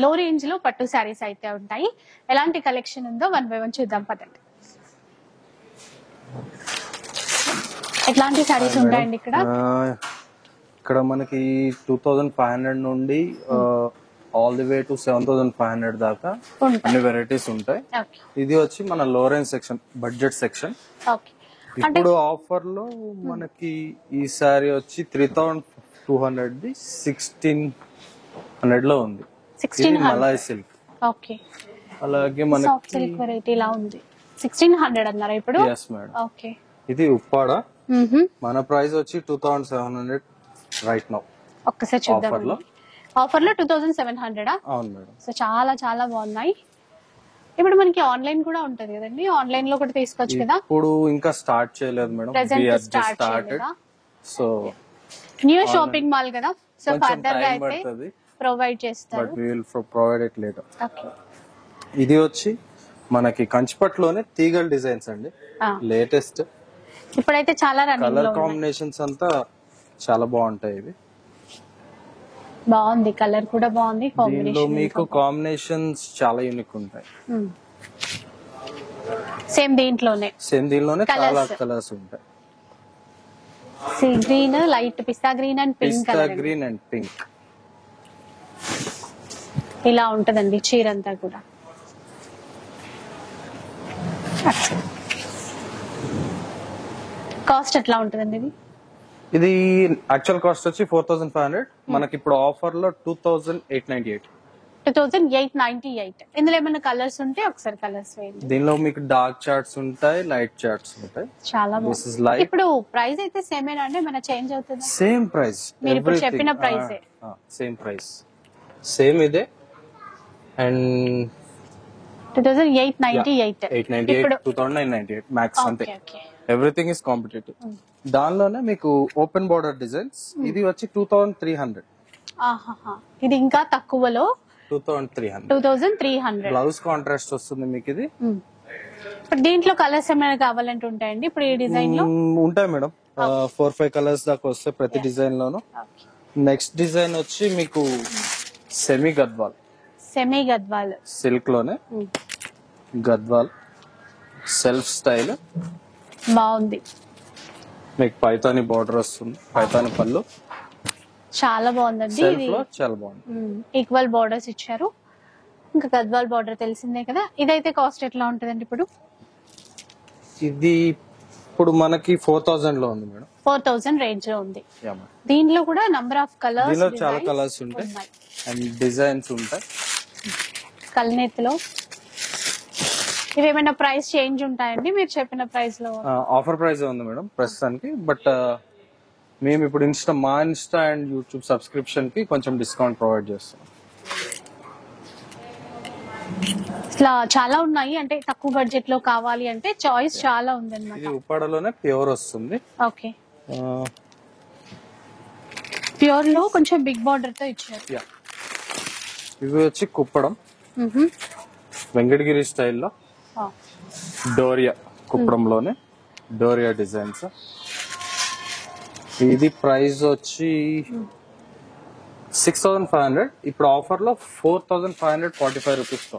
లో రేంజ్ లో పట్టు శారీస్ అయితే ఉంటాయి. ఎలాంటి కలెక్షన్ ఉందో 1 by 1 చూద్దాం పదండి. ఎట్లాంటి శారీస్ ఉంటాయండి ఇక్కడ? ఇక్కడ మనకి 2500 నుండి ఆల్ ది వే టు 7500 దాకా అన్ని వెరైటీస్ ఉంటాయి. ఇది వచ్చి మన లో రేంజ్ సెక్షన్, బడ్జెట్ సెక్షన్. ఇప్పుడు ఆఫర్ లో మనకి ఈ సారీ వచ్చి 3200 ది 1600 లో ఉంది. Malay silk. ఓకే, అలాగే మనకి సాఫ్ట్ సిల్క్ వెరైటీ లా ఉంది. 1600 అన్నారా ఇప్పుడు? Yes madam. ఓకే. ఇది ఉప్పాడ. మన ప్రైస్ వచ్చి 2700 రైట్ నౌ. ఒక్కసారి చూద్దాం. ఆఫర్ లో 2700. అవును మేడం. సో చాలా చాలా బాగున్నాయి. ఇప్పుడు మనకి ఆన్లైన్ కూడా ఉంటది కదండి, ఆన్లైన్ లో కూడా తీసుకోవచ్చు కదా? ఇప్పుడు ఇంకా స్టార్ట్ చేయలేదు మేడం. ప్రెజెంట్ స్టార్ట్ చేయలేదా? సో న్యూ షాపింగ్ మాల్ కదా, సో ఫర్దర్ గా అయితే ప్రొవైడ్ చేస్తారు. But we will provide it later. Okay. ఇది వచ్చి మనకి కంచిపట్లోనే తీగల్ డిజైన్స్ అండి, లేటెస్ట్. ఇప్పుడైతే చాలా రన్నింగ్ లో కలర్ కాంబినేషన్స్ అంతా చాలా బాగుంటాయి. ఇవి బాగుంది, కలర్ కూడా బాగుంది. దీనిలో మీకు కాంబినేషన్స్ చాలా యూనిక్ ఉంటాయి. సేమ్ దీంట్లోనే చాలా కలర్స్ ఉంటాయి. Sea green, light pista green and pink colour. Green and pink ఇలా ఉంటదండి చీర అంతా కూడా. కాస్ట్ ఎట్లా ఉంటదండి ఇది? ఇది యాక్చువల్ కాస్ట్ వచ్చి 4500. మనకి ఇప్పుడు ఆఫర్ లో 2898. 2898. ఇందులో ఏమైనా కలర్స్ ఉంటే ఒకసారి కలర్స్ వేయండి. దీనిలో మీకు డార్క్ చార్ట్స్ ఉంటాయి, లైట్ చార్ట్స్ ఉంటాయి. చాలా బాగుంది. ఇప్పుడు ప్రైస్ అయితే సేమేనా అండి, ఏమైనా చేంజ్ అవుతుందా? సేమ్ ప్రైస్, మీరు ఇప్పుడు చెప్పిన ప్రైస్ సేమ్ ప్రైస్, సేమ్ ఇదే. అండ్ 2898. 2998 మ్యాక్స్ అంతే. Everything is competitive. దానిలోనే మీకు ఓపెన్ బోర్డర్ డిజైన్స్, ఇది వచ్చి 2300. ఇది ఇంకా తక్కువలో 2300. బ్లౌజ్ కాంట్రాస్ట్ వస్తుంది మీకు ఇది. దీంట్లో కలర్స్ ఏమైనా కావాలంటే ఉంటాయండి ఇప్పుడు ఈ డిజైన్ లో? ఉంటాయి మేడం, 4-5 కలర్స్ దాకా వస్తాయి ప్రతి డిజైన్ లోను. నెక్స్ట్ డిజైన్ వచ్చి మీకు సెమీ గద్వాల్ సిల్క్ లోనే గద్వాల్ సెల్ఫ్ స్టైల్ బాగుంది. మీకు పైతాని బార్డర్ వస్తుంది, పైతాని పళ్ళు చాలా బాగుందండి. చాలా బాగుంది. ఈక్వల్ బార్డర్స్ ఇచ్చారు. ఇంకా గద్వాల్ బార్డర్ తెలిసిందే కదా. ఇదైతే కాస్ట్ ఎట్లా ఉంటదండి ఇప్పుడు? ఇది ఇప్పుడు మనకి 4000 లో ఉంది మేడం. 4000 రేంజ్ లో ఉంది. దీనిలో కూడా నంబర్ ఆఫ్ కలర్స్, దీనిలో చాలా కలర్స్ ఉంటాయి అండ్ డిజైన్స్ ఉంటాయి. కల్నేతిలో ఇవేమైనా ప్రైస్ చేంజ్ ఉంటాయండి మీరు చెప్పిన ప్రైస్ లో? ఆఫర్ ప్రైస్ ఉంది మేడం ప్రస్తుతానికి. బట్ మేము ఇప్పుడు మా ఇన్స్టా అండ్ యూట్యూబ్ సబ్స్క్రిప్షన్ కి కొంచెం డిస్కౌంట్ ప్రొవైడ్ చేస్తాం. ఇట్లా చాలా ఉన్నాయి, అంటే తక్కువ బడ్జెట్ లో కావాలి అంటే చాయిస్ చాలా ఉంది అన్నమాట. ఇది ఉప్పాడలోనే ప్యూర్ వస్తుంది. ఓకే. ప్యూర్ లో కొంచెం బిగ్ బార్డర్ తో ఇచ్చారు. ఇవి వచ్చి కుప్పడం వెంకటగిరి స్టైల్లో డోరియా, కుప్పడంలోనే డోరియా డిజైన్స్. ఇది ప్రైస్ వచ్చి 6500. ఇప్పుడు ఆఫర్ లో 4545 రూపీస్ తో.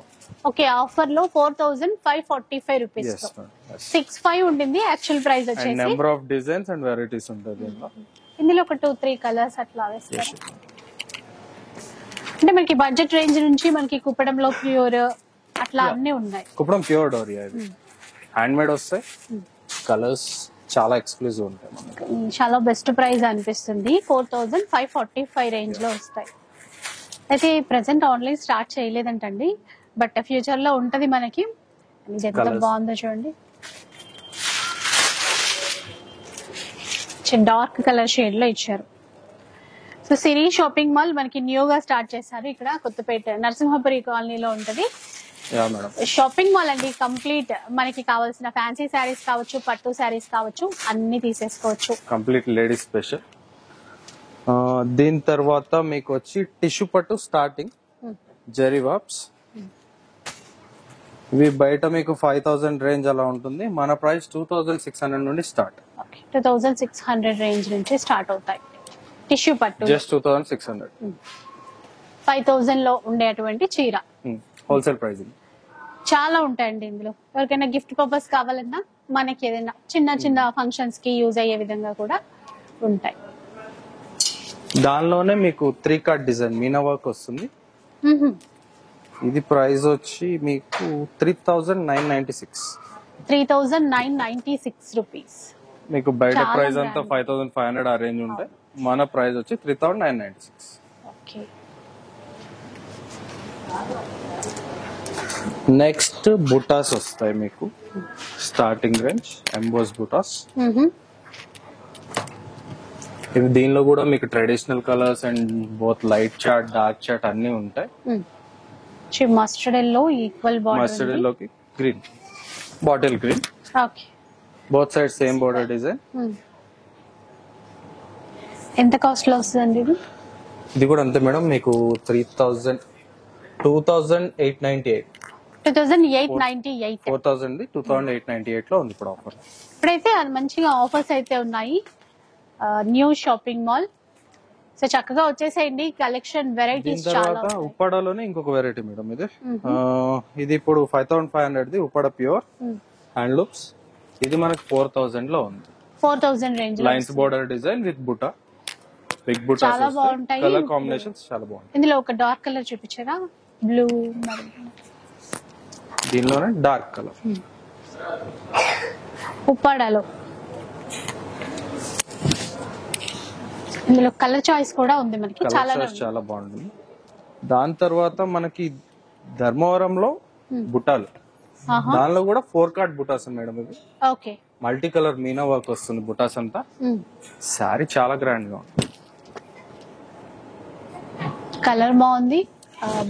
ఓకే, ఆఫర్ లో 4545 రూపీస్. 65 ఉంటుంది యాక్చువల్ ప్రైస్ వచ్చేసి. Number of designs and varieties ఉంటుంది ఇందులో ఒక 2-3 కలర్స్ అట్లా వేస్తారు. అంటే మనకి బడ్జెట్ రేంజ్ నుంచి మనకి కుప్పడంలో ప్యూర్ అట్లా అన్ని ఉన్నాయి. కుప్పడం ప్యూర్ డోరియా, ఇది హ్యాండ్ మేడ్ వస్తాయి. కలర్స్ చాలా ఎక్స్క్లూజివ్ ఉంటాయి మనకి. చాలా బెస్ట్ ప్రైస్ అనిపిస్తుంది. 4545 రేంజ్ లో వస్తాయి. అయితే ప్రెసెంట్ ఆన్లైన్ స్టార్ట్ చేయలేదంటండి, బట్ ఫ్యూచర్ లో ఉంటది మనకి. ఇది ఎంత బాగుందో చూడండి, డార్క్ కలర్ షేడ్ లో ఇచ్చారు. సో సిరి షాపింగ్ మాల్ మనకి న్యూగా స్టార్ట్ చేశారు ఇక్కడ కొత్తపేట నరసింహపురి కాలనీలో ఉంటది షాపింగ్ మాల్ అండి. కంప్లీట్ మనకి కావాల్సిన ఫ్యాన్సీ శారీస్ కావచ్చు, పట్టు శారీస్ కావచ్చు, అన్ని తీసేసుకోవచ్చు. Complete ladies special. దీని తర్వాత మీకు వచ్చి టిష్యూ పట్టు స్టార్టింగ్ జరీ వాప్స్. ఇవి బయట మీకు 5000 రేంజ్ అలా ఉంటుంది. మన ప్రైస్ 2600 నుండి స్టార్ట్. 2600 రేంజ్ నుంచి స్టార్ట్ అవుతాయి టిష్యూ పట్టు. జస్ట్ 2600. 5000 లో ఉండేటువంటి చీర హోల్సేల్ ప్రైస్. చాలా ఉంటాయండి ఇందులో. ఎవరికైనా గిఫ్ట్ పర్పస్ కావాలన్నా, మనకి ఏదైనా చిన్న చిన్న ఫంక్షన్స్ కి యూజ్ అయ్యే విధంగా కూడా ఉంటాయి. దానిలోనే మీకు 3 కార్డ్ డిజైన్ మీనా వర్క్ వస్తుంది. ఇది ప్రైస్ వచ్చి మీకు 3996. 3996 రూపీస్. మీకు బయట ప్రైస్ అంతా 5500 ఆ రేంజ్ ఉంటాయి. మన ప్రైస్ వచ్చి 3996. ఓకే. నెక్స్ట్ బుటాస్ వస్తాయి మీకు, స్టార్టింగ్ రేంజ్ ఎంబోస్ బుటాస్. ఇవి దీనిలో కూడా మీకు traditional colours and both light చాట్ డార్క్ చాట్ అన్ని ఉంటాయి. Mustard yellow equal border, mustard ఎల్లోకి green, bottle green, okay both side same border design. ఎంత కాస్ట్ లో వస్తుందండి ఇది? ఇది కూడా అంతే మేడం, మీకు 2898. 2898. 4000 2898 లో ఉంది ఇప్పుడు ఆఫర్. ఇప్పుడైతే అది మంచిగా ఆఫర్స్ అయితే ఉన్నాయి న్యూ షాపింగ్ మాల్. సో చక్కగా వచ్చేసేయండి, కలెక్షన్ వెరైటీస్ చాలా తర్వాత ఉప్పాడలోనే ఇంకొక వెరైటీ మేడం ఇది. ఇది ఇప్పుడు 5500 ఉప్పాడ ప్యూర్ హ్యాండ్లూమ్స్. ఇది మనకి 4000 లో ఉంది. 4000 range lines border design with buta, big buta. చాలా బాగుంటాయి. కలర్ కాంబినేషన్స్ చాలా బాగుంటాయి. ఇందులో ఒక డార్క్ కలర్ చూపించారా, బ్లూ, దీనిలోనే డార్క్ కలర్ ఉప్పాడలో. ఇందులో కలర్ చాయిస్ కూడా ఉంది మనకి, చాలా చాలా బాగుంటుంది. దాని తర్వాత మనకి ధర్మవరంలో బుట్టాలు, దానిలో కూడా 4 కార్డ్ బుటాస్ మేడం. ఇది okay, multi colour Meena work వస్తుంది బుటాస్ అంతా. సారీ చాలా గ్రాండ్ గా ఉంది, కలర్ బాగుంది,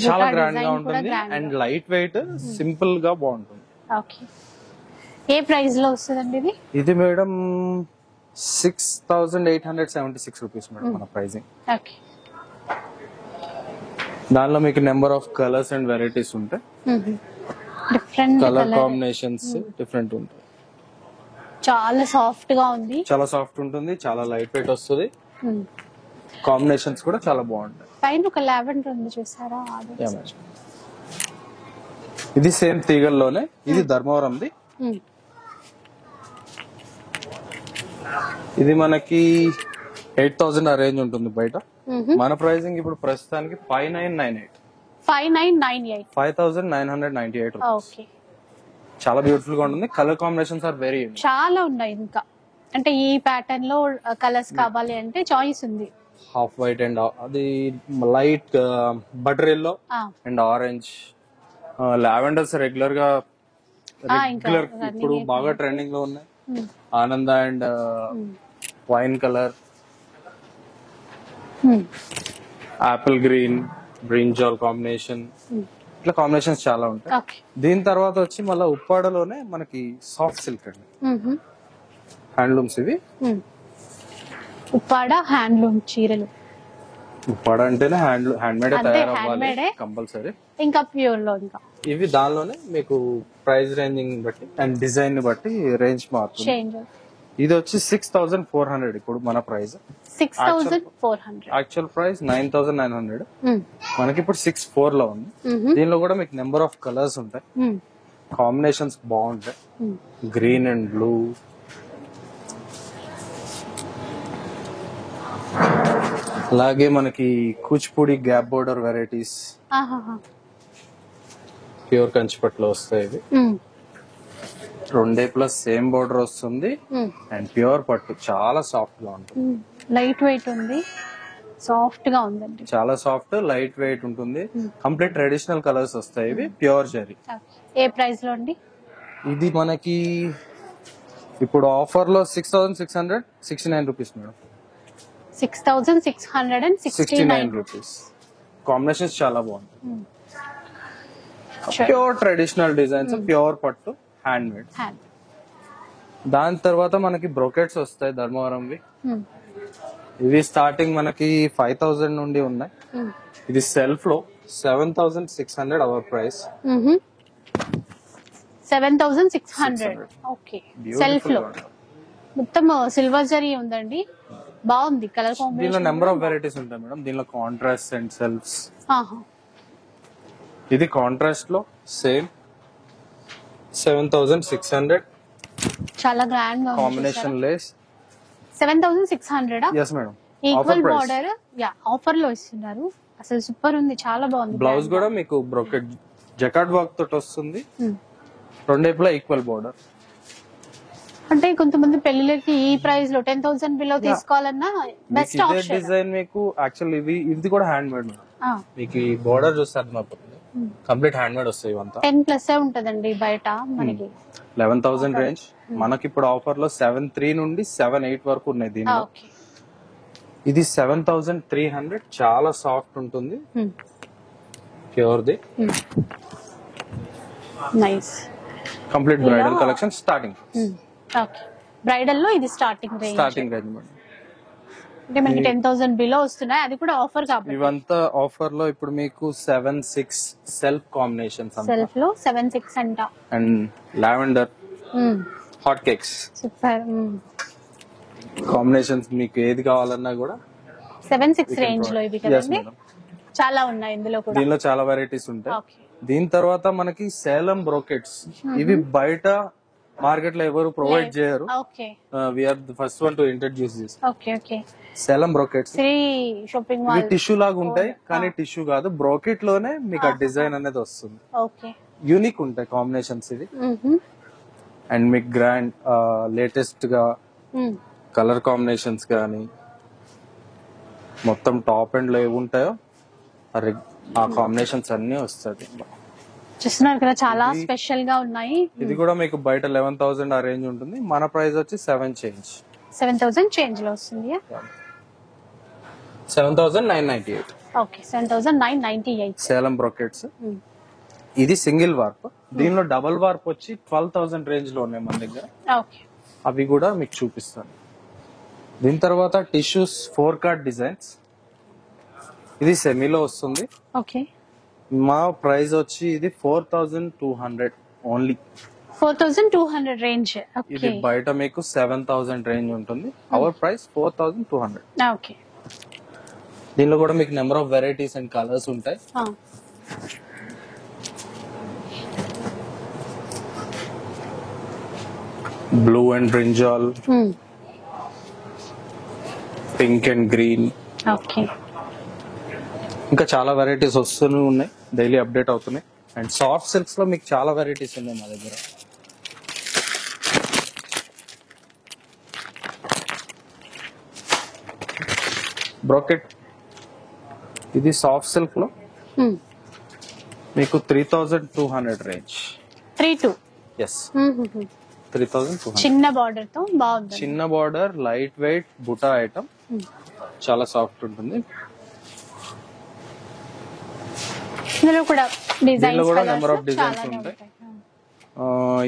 చాలా గ్రాండ్ గా ఉంటుంది అండ్ లైట్ వెయిట్, సింపుల్ గా బాగుంటుంది. ఓకే, ఏ ప్రైస్ లో వస్తుందండి ఇది? ఇది మేడం 6876 రూపీస్ మేడం మన ప్రైసింగ్. ఓకే, దానిలో మీకు number of colours and varieties ఉంటాయి, డిఫరెంట్ కలర్ కాంబినేషన్స్ డిఫరెంట్ ఉంటాయి. చాలా సాఫ్ట్ గా ఉంది, చాలా సాఫ్ట్ ఉంటుంది, చాలా లైట్ వెయిట్ వస్తుంది. కాంబినేషన్స్ కూడా చాలా బాగుంటాయి. పైన ఒక లావెండర్ ఉంది చూసారా, ఇది సేమ్ తీగల్లోనే, ఇది ధర్మవరంది. ఇది మనకి 8000 ఆ రేంజ్ ఉంటుంది బయట. మన ప్రైసింగ్ ఇప్పుడు ప్రస్తుతానికి 5998. 5998 ఓకే, చాలా బ్యూటిఫుల్ గా ఉంటుంది. కలర్ కాంబినేషన్స్ ఆర్ వెరీ చాలా ఉన్నాయి. ఇంకా అంటే ఈ ప్యాటర్న్ లో కలర్స్ కావాలి అంటే చాయిస్ ఉంది. హాఫ్ వైట్ అండ్ అది light butter yellow and orange, lavenders regular గా ఇప్పుడు బాగా ట్రెండింగ్ లో ఉన్నాయి. ఆనంద and wine colour, apple green, brinjal combination, ఇట్లా కాంబినేషన్స్ చాలా ఉంటాయి. దీని తర్వాత వచ్చి మళ్ళీ ఉప్పాడలోనే మనకి సాఫ్ట్ సిల్క్ అండి హ్యాండ్లూమ్స్. ఇవి ఉప్పాడ హ్యాండ్లూమ్ చీరలు. ఉప్పాడ అంటేనే హ్యాండ్ మేడ్ తయారవ్వాలి కంపల్సరీ. ఇంకా ప్యూర్ లో ఇంకా ఇవి దానిలోనే మీకు ప్రైస్ రేంజింగ్ బట్టి అండ్ డిజైన్ ని బట్టి రేంజ్ మారుతుంది. ఇది వచ్చి 6400 ఇప్పుడు మన ప్రైస్. 6400 actual price 9900. మనకి ఇప్పుడు 64 లో ఉంది. దీనిలో కూడా మీకు నెంబర్ ఆఫ్ కలర్స్ ఉంటాయి, కాంబినేషన్స్ బాగుంటాయి, గ్రీన్ అండ్ బ్లూ. అలాగే మనకి Kuchipudi gap border varieties, pure కంచిపట్లో వస్తాయి. ఇవి 2 ప్లస్ సేమ్ బోర్డర్ వస్తుంది అండ్ ప్యూర్ పట్టు, చాలా సాఫ్ట్ గా ఉంటుంది, లైట్ వెయిట్ ఉంది, సాఫ్ట్ గా ఉందండి. చాలా సాఫ్ట్ లైట్ వెయిట్ ఉంటుంది. కంప్లీట్ ట్రెడిషనల్ కలర్స్ వస్తాయి. ఇవి ప్యూర్ జరీ. ఏ ప్రైస్ లో అండి? ఇది మనకి ఇప్పుడు ఆఫర్ లో 6669 రూపీస్ మేడం. 6669 రూపీస్. కాంబినేషన్స్ చాలా బాగుంది. ప్యూర్ ట్రెడిషనల్ డిజైన్స్, ప్యూర్ పట్టు, హ్యాండ్ మేడ్. దాని తర్వాత మనకి బ్రోకెట్స్ వస్తాయి ధర్మవరంవి. ఇవి స్టార్టింగ్ మనకి 5000 నుండి ఉన్నాయి. ఇది సెల్ఫ్ లో 7600 అవర్ ప్రైస్. 7600. ఓకే, సెల్ఫ్ లో మొత్తం సిల్వర్ జరీ ఉందండి, బాగుంది కలర్ కాంబినేషన్. దీనిలో నెంబర్ ఆఫ్ వెరైటీస్ ఉంటాయి మేడం. దీనిలో కాంట్రాస్ట్ అండ్ సెల్ఫ్స్. ఇది కాంట్రాస్ట్ లో సేమ్ 7600. చాలా గ్రాండ్ గా combination lace 7600. yes madam. Equal border, yeah offer లో ఇస్తున్నారు. అసలు సూపర్ ఉంది, చాలా బాగుంది. బ్లౌజ్ కూడా మీకు బ్రోకెట్ జకార్డ్ వర్క్ తోటి వస్తుంది. 2 వైపులా ఈక్వల్ బార్డర్. అంటే కొంతమంది పెళ్లిళ్ళకి ఈ ప్రైస్ లో 10,000 బిలో తీసుకోవాలన్నా బెస్ట్ ఇదే ఆప్షన్. డిజైన్ మీకు యాక్చువల్ ఇది కూడా హ్యాండ్ మేడ్. మీకు ఈ బోర్డర్ చూస్తారు మాకు కంప్లీట్ హ్యాండ్ మేడ్ వస్తాయి ఇవంతా. 10+ ఉంటదండి బయట మనకి. 11,000 రేంజ్. మనకి ఇప్పుడు ఆఫర్ లో 7,300 నుండి 7,800 వరకు ఉన్నాయి దీనిలో. ఇది 7,300 చాలా సాఫ్ట్ ఉంటుంది, pure the. Nice. Complete bridal collection starting. Okay, bridal లో ఇది starting range. Starting range madam. అంటే మనకి 10,000 బిలో వస్తున్నాయి, అది కూడా ఆఫర్ కాబట్టి. ఇవంతా ఆఫర్ లో ఇప్పుడు మీకు 7-6 సెల్ఫ్ కాంబినేషన్స్. సెల్ఫ్ లో 7-6 అంట. And lavender hot cakes super combinations మీకు ఏది కావాలన్నా కూడా 7-6 రేంజ్ లో ఇవి కదండి. చాలా ఉన్నాయి ఇందులో కూడా. దీనిలో చాలా వెరైటీస్ ఉంటాయి. ఓకే. దీని తర్వాత మనకి సేలం బ్రోకెట్స్. ఇవి బయట మార్కెట్ లో ఎవరు ప్రొవైడ్ చేయరు. Okay. We are the first one to introduce this. Okay okay. Salem brocades. Shri shopping ఇవి మాల్ టిష్యూ లాగా ఉంటాయి కానీ టిష్యూ కాదు, బ్రోకెట్ లోనే మీకు ఆ డిజైన్ అనేది వస్తుంది. ఓకే. యూనిక్ ఉంటాయి కాంబినేషన్స్ ఇది. అండ్ మీకు గ్రాండ్ లేటెస్ట్ గా కలర్ కాంబినేషన్స్ కానీ మొత్తం టాప్ అండ్ లో ఏవి ఉంటాయో ఆ కాంబినేషన్స్ అన్ని వస్తాయి. చూస్తున్నారు కదా, చాలా స్పెషల్ గా ఉన్నాయి. ఇది కూడా మీకు బయట 11,000 ఆ రేంజ్ ఉంటుంది, మన ప్రైస్ వచ్చి 7 చేంజ్. 7,000 చేంజ్ లో వస్తుంది. 7,998. ఓకే, 7,998. సేలం బ్రోకెట్స్. ఇది సింగిల్ వార్ప్. దీనిలో డబుల్ వార్ప్ వచ్చి 12,000 రేంజ్ లో ఉన్నాయి మన దగ్గర. ఓకే. అవి కూడా మీకు చూపిస్తాను. దీని తర్వాత టిష్యూస్ 4 కార్డ్ డిజైన్స్. ఇది సెమీలో వస్తుంది. ఓకే. మా ప్రైస్ వచ్చి ఇది 4,200 ఓన్లీ. 4,200 రేంజ్. ఇది బయట మీకు 7,000 రేంజ్ ఉంటుంది. Our price 4,200. ఓకే. దీనిలో కూడా మీకు number of varieties and colours ఉంటాయి. Blue and brinjal, pink and green. Okay. ఇంకా చాలా వెరైటీస్ వస్తూనే ఉన్నాయి, డైలీ అప్డేట్ అవుతున్నాయి. అండ్ సాఫ్ట్ సిల్క్స్ లో మీకు చాలా వెరైటీస్ ఉన్నాయి మా దగ్గర. బ్రోకెట్ ఇది సాఫ్ట్ సిల్క్ లో మీకు 3,200 రేంజ్. 3,200. ఎస్, 3,200. చిన్న బార్డర్ తో బాగుంది. చిన్న border, light weight buta item, చాలా సాఫ్ట్ ఉంటుంది. ఇందులో కూడా డిజైన్స్, కూడా నెంబర్ ఆఫ్ డిజైన్స్ ఉంటాయి.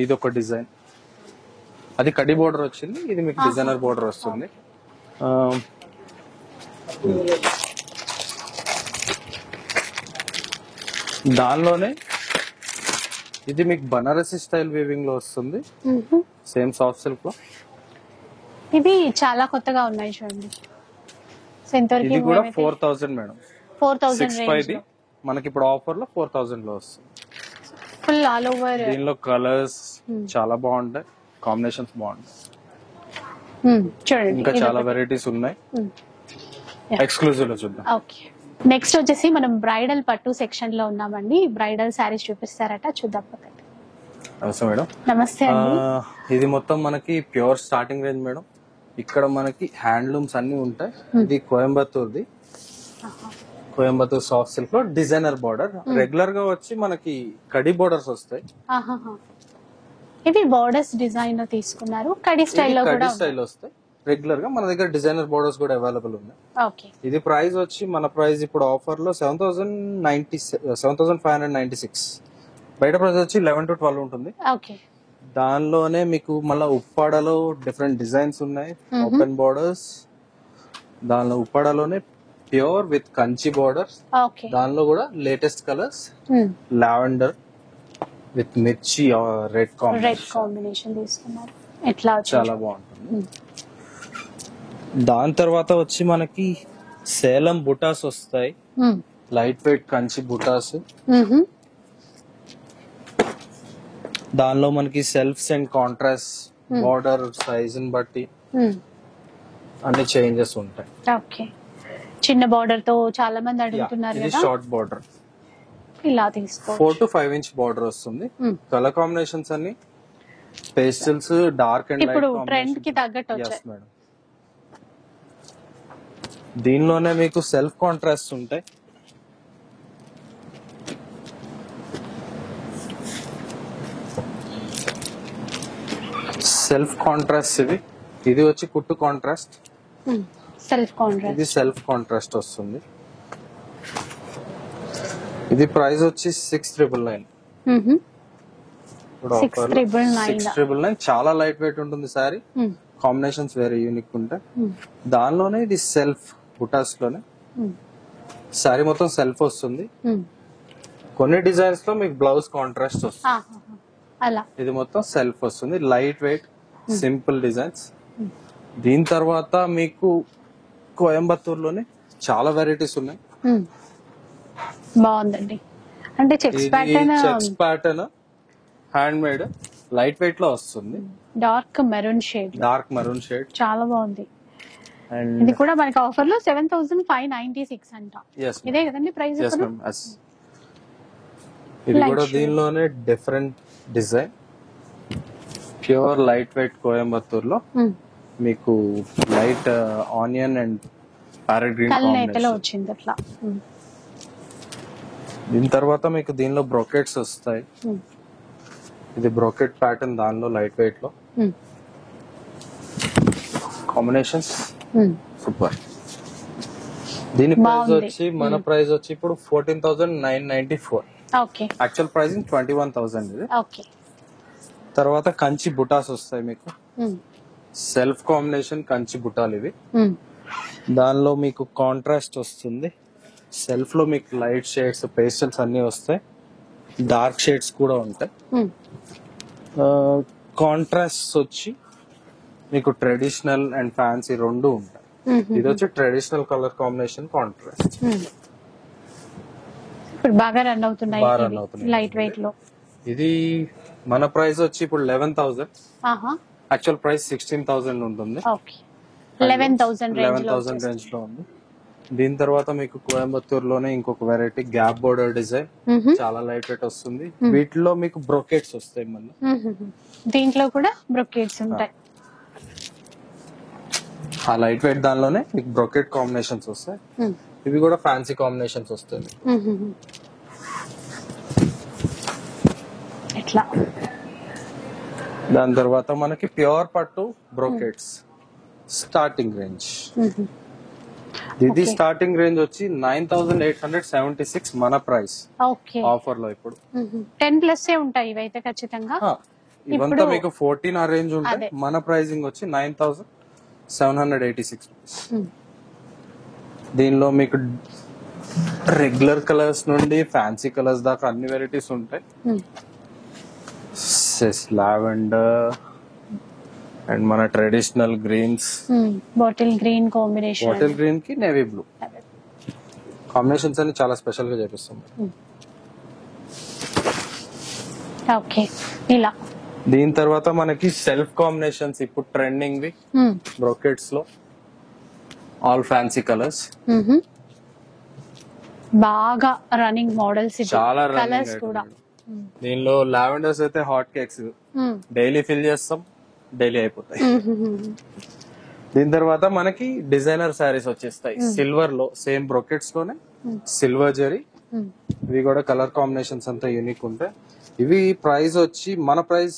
ఇది ఒక డిజైన్, అది కడి బోర్డర్ వచ్చింది. ఇది మీకు డిజైనర్ బోర్డర్ వస్తుంది. దానిలోనే ఇది మీకు బనారసి స్టైల్ వీవింగ్ లో వస్తుంది, సేమ్ సాఫ్ట్ సిల్క్ లో. ఇవి చాలా కొత్తగా ఉన్నాయి చూడండి. ఇది కూడా 4,000 మేడం. 4,000 రేంజ్. మనకి ఇప్పుడు ఆఫర్ లో 4,000 లో వస్తుంది. Full all over. దీనిలో కలర్స్ చాలా బాగుంటాయి, కాంబినేషన్స్ బాగుంటాయి. చూడండి, ఇంకా చాలా వెరైటీస్ ఉన్నాయి. ఎక్స్క్లూజివ్ లో చూద్దాం. ఓకే. నెక్స్ట్ వచ్చేసి మనం బ్రైడల్ పట్టు సెక్షన్ లో ఉన్నామండి. బ్రైడల్ శారీస్ చూపిస్తారట, చూద్దాం. నమస్తే మేడం. నమస్తే అండి. ఇది మొత్తం మనకి ప్యూర్ స్టార్టింగ్ రేంజ్ మేడం. ఇక్కడ మనకి హ్యాండ్లూమ్స్ అన్ని ఉంటాయి. ఇది కోయంబత్తూర్ది, కోయంబత్తూర్ సాఫ్ట్ సిల్క్ లో డిజైనర్ బార్డర్. రెగ్యులర్ గా వచ్చి మనకి కడి బోర్డర్స్ వస్తాయి. ఇవి బోర్డర్స్ డిజైన్ లో తీసుకున్నారు, కడి స్టైల్లో కూడా వస్తాయి. రెగ్యులర్ గా మన దగ్గర డిజైనర్ బోర్డర్స్ కూడా అవైలబుల్ ఉన్నాయి. ఓకే. ఇది ప్రైస్ వచ్చి మన ప్రైస్ ఇప్పుడు ఆఫర్ లో 7,596. బయట ప్రైస్ వచ్చి 11 to 12 ఉంటుంది. ఓకే. దానిలోనే మీకు మళ్ళీ ఉప్పాడలో డిఫరెంట్ డిజైన్స్ ఉన్నాయి, ఓపెన్ బోర్డర్స్. దానిలో ఉప్పాడలోనే ప్యూర్ విత్ కంచి బోర్డర్స్. దానిలో కూడా లేటెస్ట్ కలర్స్, లావెండర్ విత్ మిర్చి రెడ్ కాంబినేషన్ తీసుకున్నారు. ఎట్లా చాలా బాగుంటుంది. దాని తర్వాత వచ్చి మనకి సేలం బుటాస్ వస్తాయి, లైట్ వెయిట్ కంచి బుటాస్. దానిలో మనకి selfs and contrast border size బట్టి అన్ని చేంజెస్ ఉంటాయి. ఓకే. చిన్న బార్డర్ తో చాలా మంది అడుగుతున్నారు కదా. షార్ట్ బార్డర్ ఇలా తీసుకో, 4 to 5 inch బార్డర్ వస్తుంది. కలర్ కాంబినేషన్స్ అన్ని పేస్టల్స్ డార్క్ అండ్ ఇప్పుడు ట్రెండ్ కి తగ్గట్టు వచ్చాయి మేడం. దీనిలోనే మీకు సెల్ఫ్ కాంట్రాస్ట్ ఉంటాయి. సెల్ఫ్ కాంట్రాస్ట్ ఇది వచ్చి కుట్టు కాంట్రాస్ట్, సెల్ఫ్ కాంట్రాస్ట్. ఇది సెల్ఫ్ కాంట్రాస్ట్ వస్తుంది. ఇది ప్రైస్ వచ్చి 6,999. ఇప్పుడు 6,999 చాలా లైట్ వెయిట్ ఉంటుంది సారీ. కాంబినేషన్స్ వేరే యూనిక్ ఉంటాయి. దానిలోనే ఇది సెల్ఫ్ బుటాస్ లోనే సారీ మొత్తం సెల్ఫ్ వస్తుంది. కొన్ని డిజైన్స్ లో మీకు బ్లౌజ్ కాంట్రాస్ట్ వస్తుంది. అలా ఇది మొత్తం సెల్ఫ్ వస్తుంది, లైట్ వెయిట్ సింపుల్ డిజైన్స్. దీని తర్వాత మీకు కోయంబత్తూర్ లోనే చాలా వెరైటీస్ ఉన్నాయి. బాగుందండి. అంటే checks pattern hand made light weight లో వస్తుంది. డార్క్ మెరూన్ షేడ్ చాలా బాగుంది. అండ్ ఇది కూడా మనకి ఆఫర్ లో 7,596 అంట. ఇదే కదండి ప్రైస్? ఇది కూడా దీనిలోనే different design, pure light weight Coimbatore లో మీకు light onion and parrot green కలనేతలో వచ్చింది అట్లా. దీని తర్వాత మీకు దీనిలో బ్రోకెట్స్ వస్తాయి. ఇది బ్రోకెట్ ప్యాటర్న్, దానిలో లైట్ వెయిట్ లో కాంబినేషన్స్ సూపర్. దీని ప్రైస్ వచ్చి మన ప్రైస్ వచ్చి ఇప్పుడు 14,994. యాక్చువల్ ప్రైసింగ్ 21,000 ఇది. తర్వాత కంచి బుటాస్ వస్తాయి మీకు, సెల్ఫ్ కాంబినేషన్ కంచి బుటాలు ఇవి. దానిలో మీకు కాంట్రాస్ట్ వస్తుంది. సెల్ఫ్ లో మీకు లైట్ షేడ్స్ పేస్టల్స్ అన్ని వస్తాయి, డార్క్ షేడ్స్ కూడా ఉంటాయి. కాంట్రాస్ట్ వచ్చి మీకు ట్రెడిషనల్ అండ్ ఫ్యాన్సీ రెండు ఉంటాయి. ఇది వచ్చి ట్రెడిషనల్ కలర్ కాంబినేషన్ కాంట్రాస్ట్. ఇప్పుడు బాగా రన్ అవుతున్నాయి లైట్ వెయిట్ లో. ఇది మన ప్రైస్ వచ్చి ఇప్పుడు 11,000. యాక్చువల్ ప్రైస్ 16,000 ఉంటుంది. 11,000 రేంజ్ లో ఉంది. దీని తర్వాత మీకు కోయంబత్తూర్ లోనే ఇంకొక వెరైటీ గ్యాప్ బోర్డర్ డిజైన్, చాలా లైట్ వెయిట్ వస్తుంది. వీటిలో మీకు బ్రోకెట్స్ వస్తాయి మళ్ళీ. దీంట్లో కూడా బ్రోకెట్స్ ఉంటాయి. ఆ లైట్ వెయిట్ దానిలోనే మీకు బ్రోకెట్ కాంబినేషన్స్ వస్తాయి. ఇవి కూడా ఫ్యాన్సీ కాంబినేషన్స్ వస్తాయి. దాని తర్వాత మనకి ప్యూర్ పట్టు బ్రోకెట్స్ స్టార్టింగ్ రేంజ్. ఇది స్టార్టింగ్ రేంజ్ వచ్చి 9,876 మన ప్రైస్ ఆఫర్ లో. ఇప్పుడు 10+ ఉంటాయి ఇవైతే ఖచ్చితంగా. ఇవంతా మీకు 14 ఆ రేంజ్ ఉంటాయి. మన ప్రైసింగ్ వచ్చి 9,786 రూపీస్. దీనిలో మీకు రెగ్యులర్ కలర్స్ నుండి ఫ్యాన్సీ కలర్స్ దాకా అన్ని వెరైటీస్ ఉంటాయి. లావెండర్ అండ్ మన traditional greens, bottle green combination, bottle green కి నేవీ బ్లూ కాంబినేషన్స్ అన్ని చాలా స్పెషల్ గా చేపిస్తాం. ఇలా దీని తర్వాత మనకి సెల్ఫ్ కాంబినేషన్స్ ఇప్పుడు ట్రెండింగ్ వి బ్రోకెట్స్ లో ఆల్ ఫ్యాన్సీ కలర్స్, బాగా రన్నింగ్ మోడల్స్, చాలా కలర్స్ కూడా. దీనిలో లావెండర్స్ అయితే హాట్ కేక్స్ డైలీ ఫిల్ చేస్తాం, డైలీ అయిపోతాయి. దీని తర్వాత మనకి డిజైనర్ శారీస్ వచ్చేస్తాయి సిల్వర్ లో, సేమ్ బ్రోకెట్స్ లోనే సిల్వర్ జరీ. ఇవి కూడా కలర్ కాంబినేషన్స్ అంతా యూనిక్ ఉంటాయి. ఇవి ప్రైస్ వచ్చి మన ప్రైస్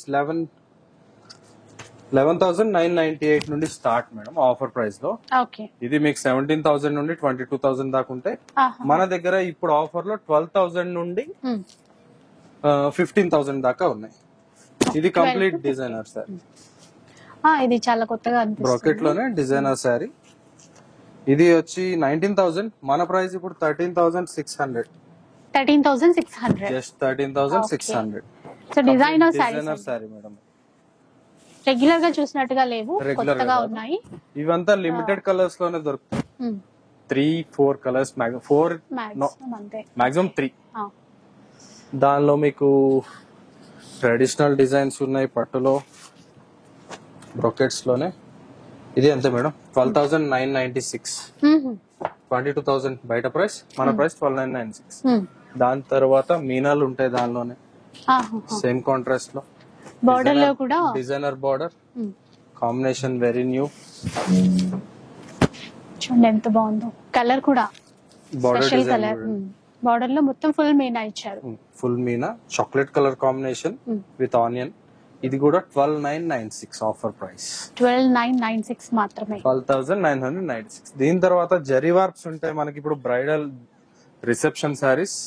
11,998 నుండి స్టార్ట్ మేడం ఆఫర్ ప్రైస్ లో. ఇది మీకు 17,000 నుండి 22,000 దాకా ఉంటాయి. మన దగ్గర ఇప్పుడు ఆఫర్ లో 12,000 నుండి 15,000 దాకా ఉన్నాయి. ఇది కంప్లీట్ డిజైనర్ శారీ. ఇది చాలా కొత్తగా బ్రోకెట్ లోనే డిజైనర్ శారీ. ఇది వచ్చి 19,000, మన ప్రైస్ ఇప్పుడు 13,600. 13,600, just 13,600. So designer sari madam. Regular గా చూసినట్టుగా లేవు, కొత్తగా ఉన్నాయి. ఇవంతా లిమిటెడ్ కలర్స్ లోనే దొరుకుతాయి. 3-4 కలర్స్, మాక్సిమం 3. దానిలో మీకు ట్రెడిషనల్ డిజైన్స్ ఉన్నాయి పట్టులో, బ్రోకెట్స్ లోనే. ఇది ఎంత మేడం? 12,996. 22,000 బయట ప్రైస్, మన ప్రైస్ 12,996. దాని తర్వాత మీనాలు ఉంటాయి దానిలోనే, సేమ్ కాంట్రాస్ట్ లో. బార్డర్ లో కూడా designer border combination very new. చూడండి ఎంత బాగుందో, కలర్ కూడా బార్డర్ స్పెషల్ కలర్. బార్డర్ లో మొత్తం ఫుల్ మీనా ఇచ్చారు. Full Meena chocolate colour combination with onion. ఇది కూడా 12,996 ఆఫర్ ప్రైస్. 12,996 మాత్రమే. 12,996. దీని తర్వాత జరీ వార్ప్స్ ఉంటాయి మనకి ఇప్పుడు బ్రైడల్ రిసెప్షన్ సారీస్.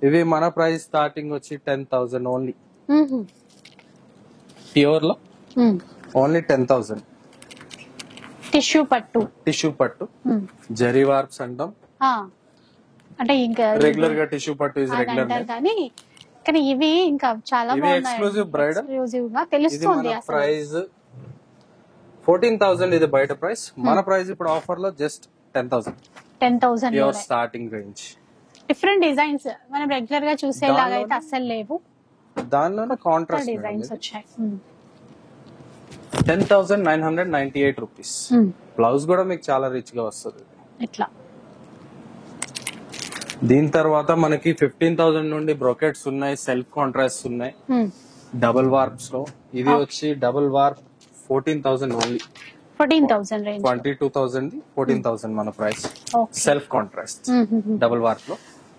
ఇవి మన ప్రైస్ స్టార్టింగ్ వచ్చి 10,000 ఓన్లీ. ప్యూర్ లో ఓన్లీ 10,000. టిష్యూ పట్టు జరీ వార్ప్స్ అంటాం. అంటే ఇంకా రెగ్యులర్ గా టిష్యూ పట్టు ఇస్ రెగ్యులర్ కానీ ఇవి ఇంకా చాలా బాగున్నాయి. ఎక్స్క్లూజివ్ బ్రైడల్ ఎక్స్క్లూజివ్ గా తెలుస్తుంది. ప్రైస్ 14,000 ఇది బయట ప్రైస్. మన ప్రైస్ ఇప్పుడు ఆఫర్ లో just 10,000 pure starting range. Different designs మనం రెగ్యులర్ గా చూసేలాగా అయితే అస్సలు లేవు. దానిలోనే కాంట్రాస్ట్ డిజైన్స్ వచ్చాయి. 10,998 రూపీస్. బ్లౌజ్ కూడా మీకు చాలా రిచ్ గా వస్తుంది ఇట్లా. దీని తర్వాత మనకి 15,000 నుండి బ్రోకెట్స్ ఉన్నాయి, సెల్ఫ్ కాంట్రాస్ట్ ఉన్నాయి డబుల్ వార్ప్స్ లో. ఇది వచ్చి డబుల్ వార్ప్ 14,000 ఓన్లీ. 14,000 రేంజ్. 22,000 14,000 మన price. Self contrast double warp లో.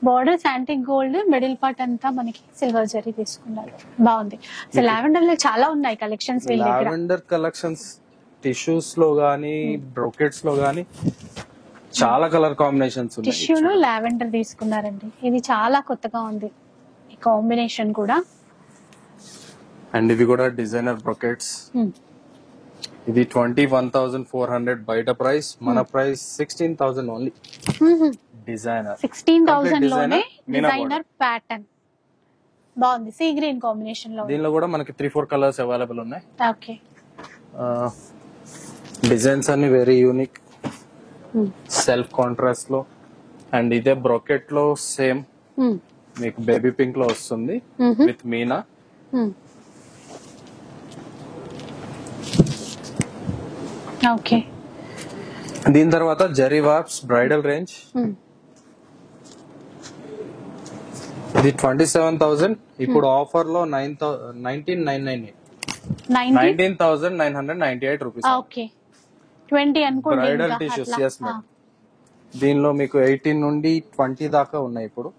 Borders antique gold, middle part అంతా మనకి సిల్వర్ జరీ తీసుకున్నారు. బాగుంది. అసలు లావెండర్ లో చాలా ఉన్నాయి కలెక్షన్స్. లావెండర్ కలెక్షన్స్ టిష్యూస్ లో గానీ బ్రోకెట్స్ లో గానీ చాలా కలర్ కాంబినేషన్స్ ఉన్నాయి. టిష్యూలో లావెండర్ తీసుకున్నారండి. ఇది చాలా కొత్తగా ఉంది ఈ కాంబినేషన్ కూడా. అండ్ ఇవి కూడా డిజైనర్ బ్రోకెట్స్. ఇది 21,400 బయట ప్రైస్. మన ప్రైస్ 16,000 ఓన్లీ. డిజైనర్ 16,000 లోనే డిజైనర్ ప్యాటర్న్. బాగుంది. సీ గ్రీన్ కాంబినేషన్ లో. దీనిలో కూడా మనకి 3-4 కలర్స్ అవైలబుల్ ఉన్నాయి. ఓకే. డిజైన్స్ అన్ని వెరీ యూనిక్. సెల్ఫ్ కాంట్రాస్ట్ లో. అండ్ ఇదే బ్రోకెట్ లో సేమ్ మీకు బేబీ పింక్ లో వస్తుంది విత్ మీనా. ఓకే. దీని తర్వాత జరీ వార్ప్స్ బ్రైడల్ రేంజ్. ఇది 27,000. ఇప్పుడు ఆఫర్ లో 19,998 రూపీస్. ఓకే. 20 అనుకోండి. Bridal tissues. yes madam. దీనిలో మీకు 18 నుండి 20 దాకా ఉన్నాయి ఇప్పుడు.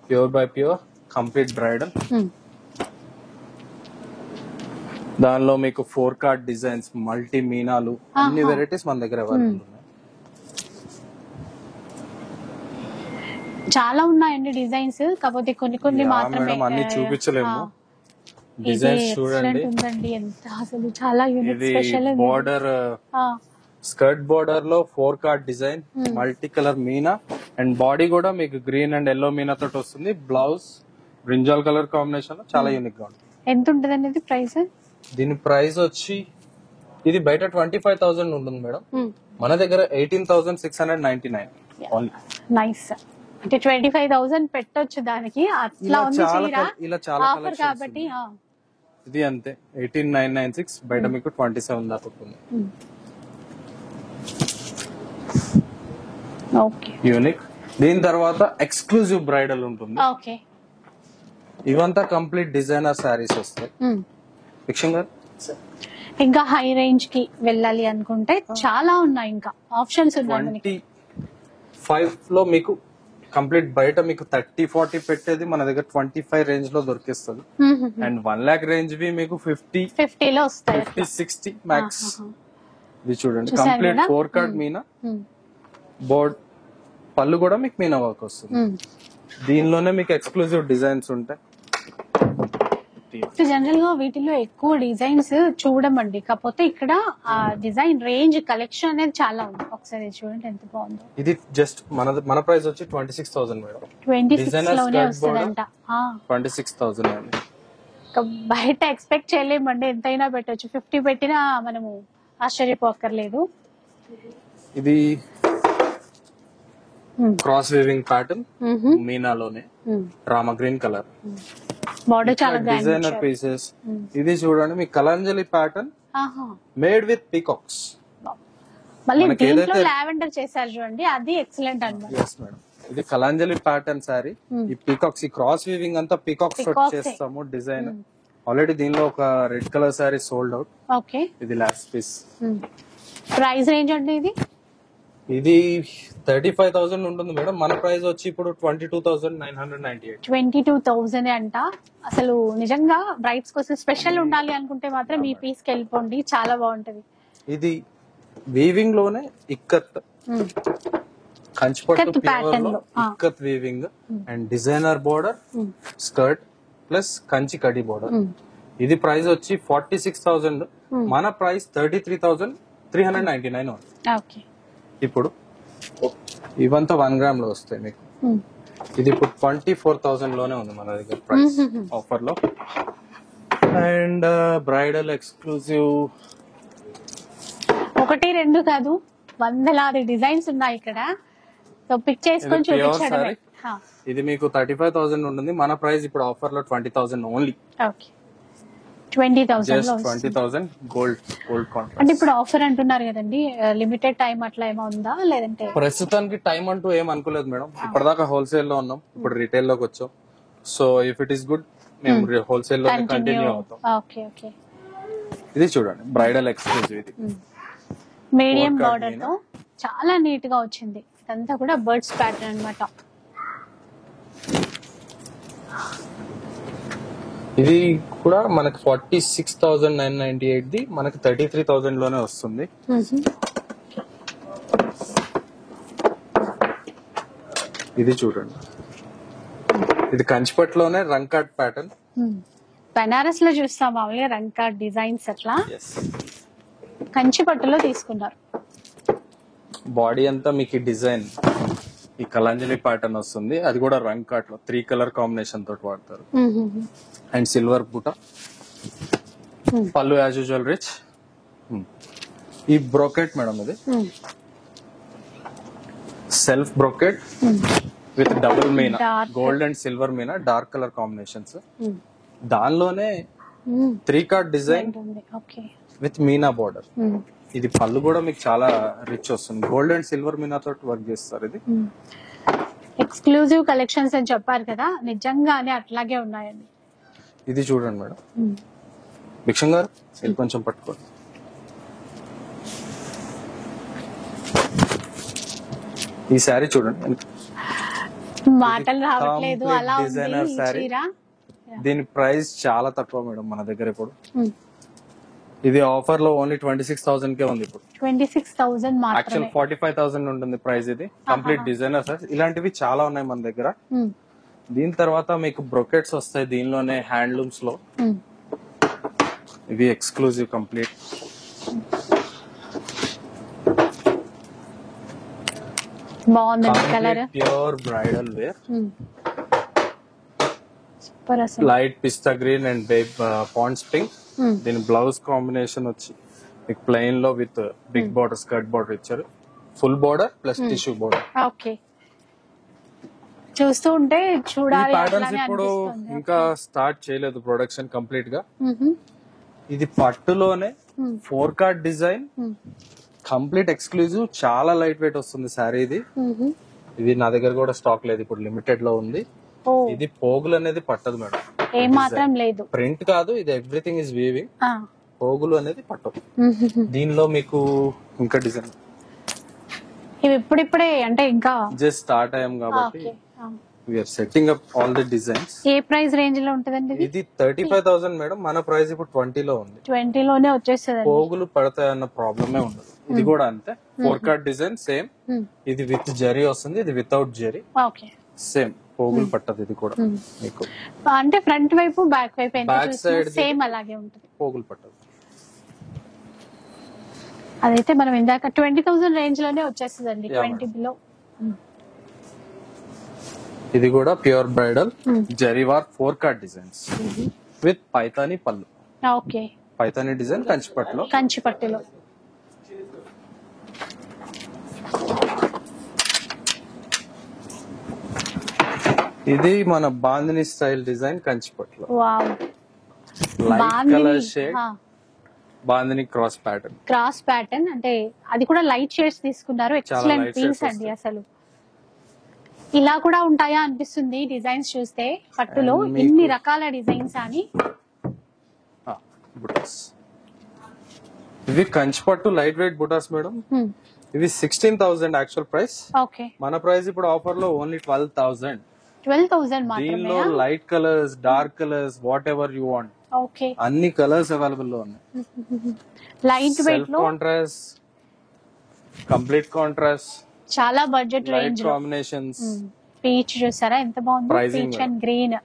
Pure by pure complete bridal. దానిలో మీకు 4 కార్డ్ డిజైన్స్, మల్టీ మీనాలు, అన్ని వెరైటీస్ మన దగ్గర అవైలబుల్ ఉన్నాయి. చాలా ఉన్నాయండి డిజైన్స్. కాకపోతే కొన్ని మాత్రమే అన్ని చూపించలేము. డిజైన్స్ చూడండి. ఎంత అసలు చాలా unique special. Border skirt border లో 4 card design, multi colour Meena. And body కూడా మీకు గ్రీన్ అండ్ ఎల్లో మీనా తోటి వస్తుంది. బ్లౌజ్ బ్రింజాల్ కలర్ కాంబినేషన్ లో చాలా యూనిక్ గా ఉంటుంది. ఎంత ఉంటుంది అనేది ప్రైస్? దీని ప్రైస్ వచ్చి ఇది బయట 25,000 ఉంటుంది మేడం. మన దగ్గర 18,699 ఓన్లీ. నైస్. అంటే 25,000 పెట్టొచ్చు దానికి. అట్లా ఉంది చీర. ఇలా చాలా ఆఫర్ కాబట్టి. ఇది అంతే 18,996. బయట మీకు 27 దాకా ఉంటుంది. ఓకే. యూనిక్. దీని తర్వాత ఎక్స్క్లూజివ్ బ్రైడల్ ఉంటుంది. ఓకే. ఇవంతా కంప్లీట్ డిజైనర్ సారీస్ వస్తాయి. ఇంకా హై రేంజ్ కి వెళ్ళాలి అనుకుంటే చాలా ఉన్నాయి. ఇంకా ఆప్షన్స్ ఉన్నాయి. 25 లో మీకు కంప్లీట్ బయట మీకు 30-40 పెట్టేది మన దగ్గర 25 రేంజ్ లో దొరికిస్తుంది. అండ్ 1 lakh రేంజ్ వి మీకు 50 లో వస్తాయి. 50-60 మ్యాక్స్. ఇది చూడండి కంప్లీట్ 4 కార్డ్ మీనా. బోర్డ్ పళ్ళు కూడా మీకు మీనా వర్క్ వస్తుంది. దీనిలోనే మీకు ఎక్స్క్లూజివ్ డిజైన్స్ ఉంటాయి. జనరల్ గా వీటిలో ఎక్కువ డిజైన్స్ చూడమండి. కాకపోతే ఇక్కడ ఆ డిజైన్ రేంజ్ కలెక్షన్ అనేది చాలా ఉంది. ఒకసారి చూడండి ఎంత బాగుందో. ఇది జస్ట్ మన ప్రైస్ వచ్చి 26,000 మేడం. 26 లోనే వస్తుందంట. 26,000. బయట ఎక్స్పెక్ట్ చేయలేమండి. ఎంతైనా పెట్టొచ్చు. 50 పెట్టినా మనము ఆశ్చర్యపోక్కర్లేదు. ఇది క్రాస్ వీవింగ్ ప్యాటర్న్ మీనాలోనే రామా గ్రీన్ కలర్. బార్డర్ చాలా డిజైనర్ పీసెస్. ఇది చూడండి మీ Kalanjali pattern made with peacocks. మళ్ళీ దీంట్లో లావెండర్ చేశారు చూడండి. అది ఎక్సలెంట్ అన్నమాట. yes madam. ఇది కలంజలి ప్యాటర్న్ సారీ. ఈ పీకాక్స్, ఈ క్రాస్ వీవింగ్ అంతా పీకాక్స్ చేస్తాము డిజైన్. ఆల్రెడీ దీనిలో ఒక red colour sari sold out. Okay, ఇది లాస్ట్ పీస్. ప్రైస్ రేంజ్ అంటే ఇది 35,000 ఉంటుంది మేడం. మన ప్రైస్ వచ్చి ఇప్పుడు 22,998. 22,000 అంట. అసలు నిజంగా బ్రైడ్స్ కోసం స్పెషల్ ఉండాలి అనుకుంటే మాత్రం ఈ పీస్ కి వెళ్ళిపోండి, చాలా బాగుంటది. ఇది వీవింగ్ లోనే ఇక్కత్ కంచిపట్టు ప్యాటర్న్ లో ikat weaving and designer border skirt plus Kanchi kadhi border. ఇది ప్రైస్ వచ్చి 46,000. మన ప్రైస్ 33,399. ఓకే, ఇప్పుడు ఇవంతా 1 గ్రామ్ లో వస్తాయి మీకు. ఇది ఇప్పుడు 24,000 లోనే ఉంది మన దగ్గర ప్రైస్ ఆఫర్ లో. అండ్ బ్రైడల్ ఎక్స్క్లూజివ్ 1, 2 కాదు, వందలాది డిజైన్స్ ఉన్నాయి ఇక్కడ. సో పిక్ చేసుకొని చూపించడమే. ఇది మీకు 35,000 ఉంటుంది. మన ప్రైస్ ఇప్పుడు ఆఫర్ లో 20,000 ఓన్లీ. ఓకే, 20,000 లో 20,000 గోల్డ్ కాంట్రాక్ట్. అంటే ఇప్పుడు ఆఫర్ అంటున్నారు కదండి, లిమిటెడ్ టైం అట్లా ఏమో ఉందా లేదంటే? ప్రస్తుతానికి టైం అంటూ ఏం అనుకోలేదు మేడం. ఇప్పటిదాకా హోల్సేల్ లో ఉన్నాం, ఇప్పుడు రిటైల్ లోకి వచ్చాం. So if it is good మేము హోల్సేల్ లో కంటిన్యూ అవుతాం. Okay okay. ఇది చూడండి బ్రైడల్ ఎక్స్క్లూజివ్. ఇది మీడియం బార్డర్ తో చాలా నీట్ గా వచ్చింది. ఇదంతా కూడా బర్డ్స్ ప్యాటర్న్ అన్నమాట. ఇది కూడా మనకి 46,998 ది మనకి 33,000 లోనే వస్తుంది. ఇది చూడండి, ఇది కంచిపట్టులోనే రంకాట్ ప్యాటర్న్. బనారస్ లో చూస్తాం మామూలుగా రంకాట్ డిజైన్స్ అట్లా, కంచిపట్టులో తీసుకున్నారు. బాడీ అంతా మీకు డిజైన్ ఈ కలంజలి ప్యాటర్న్ వస్తుంది. అది కూడా రంకాట్ లో 3 కలర్ కాంబినేషన్ తోటి వాడతారు. అండ్ సిల్వర్ బూట, పళ్ళు యాజ్ యూజువల్ రిచ్. ఈ బ్రోకెట్ మేడం, ఇది self brocade with double Meena, gold and silver Meena, dark colour combinations. దానిలోనే 3 card design with Meena border. ఇది పళ్ళు కూడా మీకు చాలా రిచ్ వస్తుంది. గోల్డ్ అండ్ సిల్వర్ మీనా తోటి వర్క్ చేస్తారు. ఇది ఎక్స్క్లూజివ్ కలెక్షన్స్ అని చెప్పారు కదా, నిజంగానే అట్లాగే ఉన్నాయండి. ఇది చూడండి మేడం, భిక్షం గారు ఇది కొంచెం పట్టుకోండి. ఈ శారీ చూడండి, మాటలు రావట్లేదు, అలా డిజైనర్ శారీ. దీని ప్రైస్ చాలా తక్కువ మేడం మన దగ్గర ఇప్పుడు. ఇది ఆఫర్ లో ఓన్లీ 26,000 కే ఉంది ఇప్పుడు. 26,000 మాత్రమే. యాక్చువల్ 45,000 ఉంటుంది ప్రైస్. ఇది కంప్లీట్ డిజైనర్ సార్. ఇలాంటివి చాలా ఉన్నాయి మన దగ్గర. దీని తర్వాత మీకు బ్రొకెట్స్ వస్తాయి దీనిలోనే, హ్యాండ్లూమ్స్ లో. ఇవి ఎక్స్క్లూజివ్ కంప్లీట్. బాగుంది colour, pure bridal wear. Super అసలు. Light pista green and Pond's pink. దీని బ్లౌజ్ కాంబినేషన్ వచ్చి మీకు ప్లెయిన్ లో with big border, skirt border ఇచ్చారు. Full border plus tissue border. Okay, చూస్తూ ఉంటే చూడాలి. ప్యాటర్న్స్ ఇప్పుడు ఇంకా స్టార్ట్ చేయలేదు ప్రొడక్షన్ కంప్లీట్ గా. ఇది పట్టులోనే 4 కార్డ్ డిజైన్, కంప్లీట్ ఎక్స్క్లూజివ్, చాలా లైట్ వెయిట్ వస్తుంది శారీ. ఇది నా దగ్గర కూడా స్టాక్ లేదు, ఇప్పుడు లిమిటెడ్ లో ఉంది. ఇది పోగులు అనేది పట్టదు మేడం, ఏ మాత్రం లేదు. ప్రింట్ కాదు, ఇది ఎవ్రీథింగ్ ఇస్ వీవింగ్. పోగులు అనేది పట్టదు. దీనిలో మీకు ఇంకా డిజైన్ ఇవి ఇప్పుడిప్పుడే అంటే ఇంకా జస్ట్ స్టార్ట్ అయ్యాం కాబట్టి we're setting up all the designs. ఏ ప్రైస్ రేంజ్ లో ఉంటదండి ఇది? 35,000 మేడం. మన ప్రైస్ ఇప్పుడు 20 లో ఉంది. 20 లోనే వచ్చేస్తుంది. పోగులు పడతాయన్న ప్రాబ్లమే ఉండదు. ఇది కూడా అంతే, 4 కార్డ్ డిజైన్ సేమ్. ఇది విత్ జరీ వస్తుంది, ఇది వితౌట్ జరీ. ఓకే, సేమ్ పోగులు పట్టదు. ఇది కూడా మీకు అంటే ఫ్రంట్ వైపు బ్యాక్ వైపు బ్యాక్ సైడ్ సేమ్ అలాగే ఉంటుంది, పోగులు పట్టదు. అదైతే మనం ఇందాక 20,000 రేంజ్ లోనే వచ్చేస్తుందండి, 20 బిలో. ఇది కూడా ప్యూర్ బ్రైడల్ జరీవార్ 4 కార్డ్ డిజైన్స్ విత్ పైతాని పళ్ళు. ఓకే, పైతాని డిజైన్ కంచిపట్టులో. కంచిపట్టులో ఇది మన బాందిని స్టైల్ డిజైన్ కంచిపట్టులో. Wow, light colour shade bandhani cross pattern. Cross pattern అంటే అది కూడా లైట్ షేడ్స్ తీసుకున్నారు. ఎక్సలెంట్ పీస్ అండి. అసలు ఇలా కూడా ఉంటాయా అనిపిస్తుంది డిజైన్స్ చూస్తే. పట్టులో ఇన్ని రకాల డిజైన్స్ అని బుటాస్. ఇవి కంచిపట్టు లైట్ వెయిట్ బుటాస్ మేడం. ఇవి 16,000 యాక్చువల్ ప్రైస్. ఓకే, మన ప్రైస్ ఇప్పుడు ఆఫర్ లో ఓన్లీ 12,000. 12,000 మాత్రమే. దీనిలో light colours, dark colours, what ever you want, okay, అన్ని కలర్స్ అవైలబుల్ లో ఉన్నాయి. లైట్ వెయిట్ లో కాంట్రాస్ట్, కంప్లీట్ కాంట్రాస్ట్, చాలా budget light range. Combinations. Peach చూసారా ఎంత బాగుంది, Pricing పీచ్ అండ్ గ్రీన్.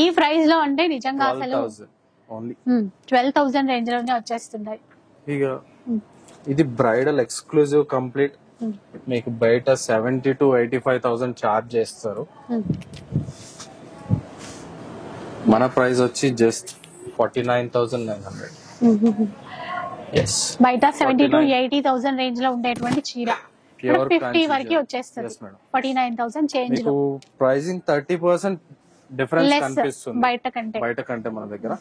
ఈ ప్రైస్ లో అంటే నిజంగా అసలు 12,000 ఓన్లీ. 12,000 రేంజ్ లోనే వచ్చేస్తున్నాయి. ఇక ఇది బ్రైడల్ ఎక్స్క్లూజివ్ కంప్లీట్. మీకు బయట 70,000 to 85,000 చార్జ్ చేస్తారు. మన ప్రైస్ వచ్చి జస్ట్ 49,900. బయట 70,000 to 80,000 రేంజ్ లో ఉండేటువంటి చీర Pure 50 fancy వరకు jewelry. వచ్చేస్తుంది. Yes, madam. 49,000 చేంజ్ మీకు లో ప్రైసింగ్ 30% డిఫరెన్స్ లెస్ కనిపిస్తుంది బయట కంటే. మన దగ్గర.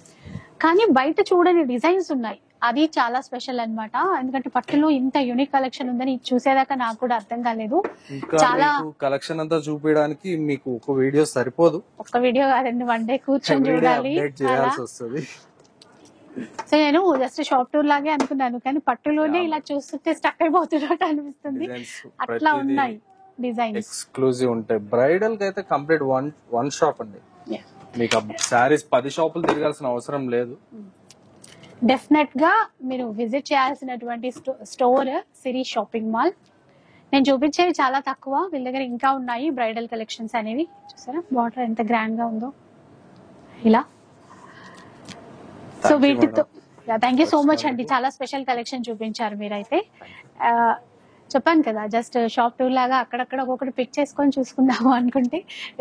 కానీ బయట చూడని డిజైన్స్ ఉన్నాయి, అది చాలా స్పెషల్ అన్నమాట. ఎందుకంటే పట్టులో ఇంత యూనిక్ కలెక్షన్ ఉందని ఇది చూసేదాకా నాకు కూడా అర్థం కాలేదు. ఇంకా చాలా కలెక్షన్ అంతా చూపించడానికి మీకు ఒక వీడియో సరిపోదు. ఒక్క వీడియో కాదండి, వన్ డే కూర్చొని చూడాలి. అప్డేట్ చేయాల్సి వస్తుంది. సో నేను జస్ట్ షాప్ టూర్ లాగే అనుకున్నాను, కానీ పట్టులోనే ఇలా చూస్తుంటే స్టక్ అయిపోతున్నట్టు అనిపిస్తుంది. అట్లా ఉన్నాయి డిజైన్స్, ఎక్స్క్లూజివ్ ఉంటాయి. బ్రైడల్ కి అయితే కంప్లీట్ వన్ షాప్ అండి. మీకు సారీస్ 10 షాపులు తిరగాల్సిన అవసరం లేదు. డెఫినెట్ గా మీరు విజిట్ చేయాల్సినటువంటి స్టోర్ సిరి షాపింగ్ మాల్. నేను చూపించేవి చాలా తక్కువ, వీళ్ళ దగ్గర ఇంకా ఉన్నాయి బ్రైడల్ కలెక్షన్స్ అనేవి. చూసారా బార్డర్ ఎంత గ్రాండ్ గా ఉందో ఇలా. సో వీటితో థ్యాంక్ యూ సో మచ్ అండి, చాలా స్పెషల్ కలెక్షన్ చూపించారు మీరైతే. చెప్పాను కదా, జస్ట్ షాప్ టూర్ లాగా అక్కడక్కడ ఒక్కొక్కటి పిక్ చేసుకొని చూసుకుందాము అనుకుంటే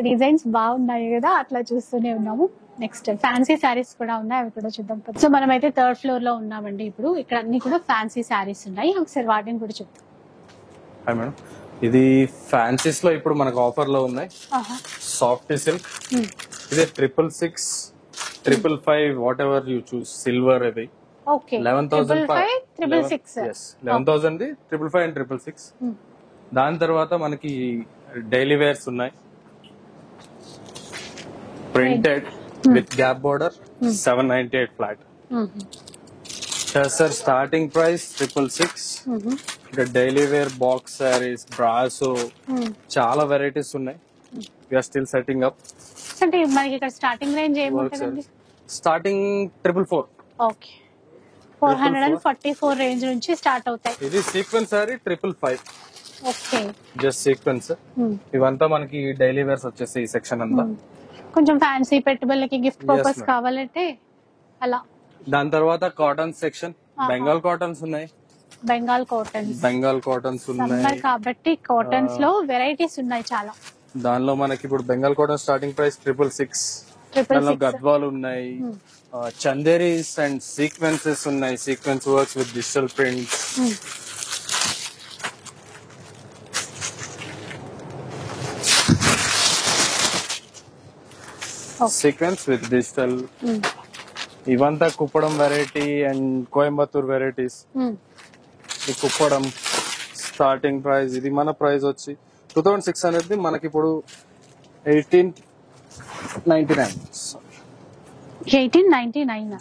డిజైన్స్ బాగున్నాయి కదా, అట్లా చూస్తూనే ఉన్నాము. నెక్స్ట్ ఫ్యాన్సీ శారీస్ కూడా ఉన్నాయి, అవి కూడా చూద్దాం. సో మనమైతే 3rd ఫ్లోర్ లో ఉన్నామండి ఇప్పుడు. ఇక్కడ అన్ని కూడా ఫ్యాన్సీ శారీస్ ఉన్నాయి, ఒకసారి వాటిని కూడా చూద్దాం. హాయ్ మేడం, ఇది ఫ్యాన్సీస్ లో ఇప్పుడు మనకు ఆఫర్ లో ఉన్నాయి. సాఫ్ట్ సిల్క్, ఇది 666, 555, whatever you choose. Silver ఇది ఓకే, 11,500, 666. 11,000, 555 and 666. దాని తర్వాత మనకి డైలీ వేర్స్ ఉన్నాయి, printed with gap border, 798 flat. Sir starting price 666. ఇక్కడ daily wear box saris, brasso, చాలా వెరైటీస్ ఉన్నాయి. We're still setting up. అంటే మనకి ఇక్కడ స్టార్టింగ్ రేంజ్ ఏముంటుందండి? స్టార్టింగ్ 444. ఓకే, 444 రేంజ్ నుంచి స్టార్ట్ అవుతాయి. ఇది sequence sari 555. Okay, just sequence. ఇవంతా మనకి డైలీ వేర్స్ వచ్చేసి ఈ సెక్షన్ అంతా. కొంచెం ఫ్యాన్సీ పెట్టుబడులకి గిఫ్ట్ పర్పస్ కావాలంటే అలా. దాని తర్వాత కాటన్ సెక్షన్, బెంగాల్ కాటన్స్ ఉన్నాయి. బెంగాల్ కాటన్స్ ఉన్నాయి. సమ్మర్ కాబట్టి కాటన్స్ లో వెరైటీస్ ఉన్నాయి చాలా. దానిలో మనకి ఇప్పుడు బెంగాల్ కాటన్ స్టార్టింగ్ ప్రైస్ 666. దానిలో గద్వాలు ఉన్నాయి, చందేరీస్ అండ్ సీక్వెన్సెస్ ఉన్నాయి. Sequence works with digital prints. Sequence with digital. ఇవంతా Kuppadam variety and Coimbatore varieties. ఈ కుప్పడం స్టార్టింగ్ ప్రైస్, ఇది మన ప్రైస్ వచ్చి 2600. మనకి ఇప్పుడు 1899.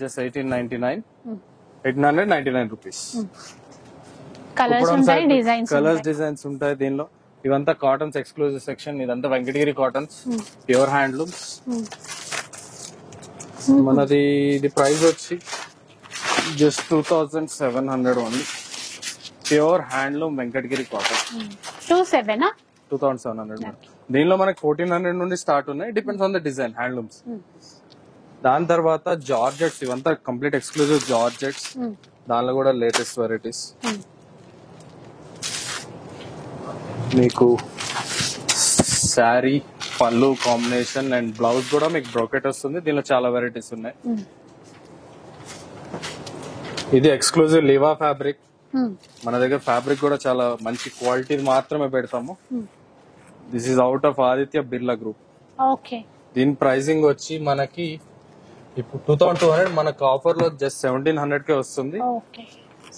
Just 1899. 1899 rupees. కలర్స్ ఉంటాయి, డిజైన్స్ ఉంటాయి దీనిలో. ఇవంతా కాటన్స్ ఎక్స్క్లూజివ్ సెక్షన్. ఇదంతా వెంకటగిరి కాటన్స్, ప్యూర్ హ్యాండ్లూమ్స్. మనది ఇది ప్రైస్ వచ్చి just 2700 only. Pure handloom Venkatagiri cotton 2700. దీనిలో మనకి 1400 నుండి స్టార్ట్ ఉన్నాయి, depends on the design handlooms. దాని తర్వాత జార్జెట్స్, ఇవంతా కంప్లీట్ ఎక్స్క్లూజివ్ జార్జెట్స్. దానిలో కూడా లేటెస్ట్ వెరైటీస్. మీకు శారీ పళ్ళు కాంబినేషన్ అండ్ బ్లౌజ్ కూడా మీకు బ్రోకెట్ వస్తుంది. దీనిలో చాలా వెరైటీస్ ఉన్నాయి. ఇది ఎక్స్క్లూజివ్ లివా ఫ్యాబ్రిక్. మన దగ్గర ఫ్యాబ్రిక్ కూడా చాలా మంచి క్వాలిటీ మాత్రమే పెడతాము. This is out of Aditya Birla group. Okay, దీని ప్రైసింగ్ వచ్చి మనకి ఇప్పుడు 2200. మనకు ఆఫర్ లో జస్ట్ 1700 కే వస్తుంది. ఓకే,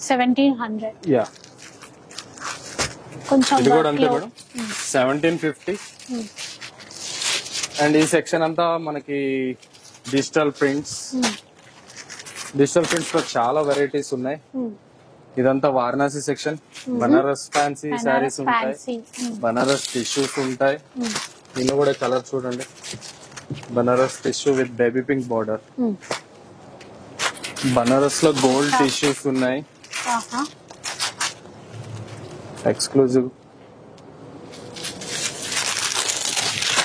1700. యా, కొంచెం ఇది కూడా అంతే మేడం, 1750. అండ్ ఈ సెక్షన్ అంతా మనకి డిజిటల్ ప్రింట్స్, డిజిటల్ ప్రింట్స్ లో చాలా వెరైటీస్ ఉన్నాయి. ఇదంతా వారణాసి సెక్షన్. బనారస్ ఫ్యాన్సీ శారీస్ ఉంటాయి, బనారస్ టిష్యూస్ ఉంటాయి. దీనిలో కూడా కలర్ చూడండి, Banaras tissue with baby pink border. Banaras లో గోల్డ్ టిష్యూస్ ఉన్నాయి, ఎక్స్క్లూజివ్.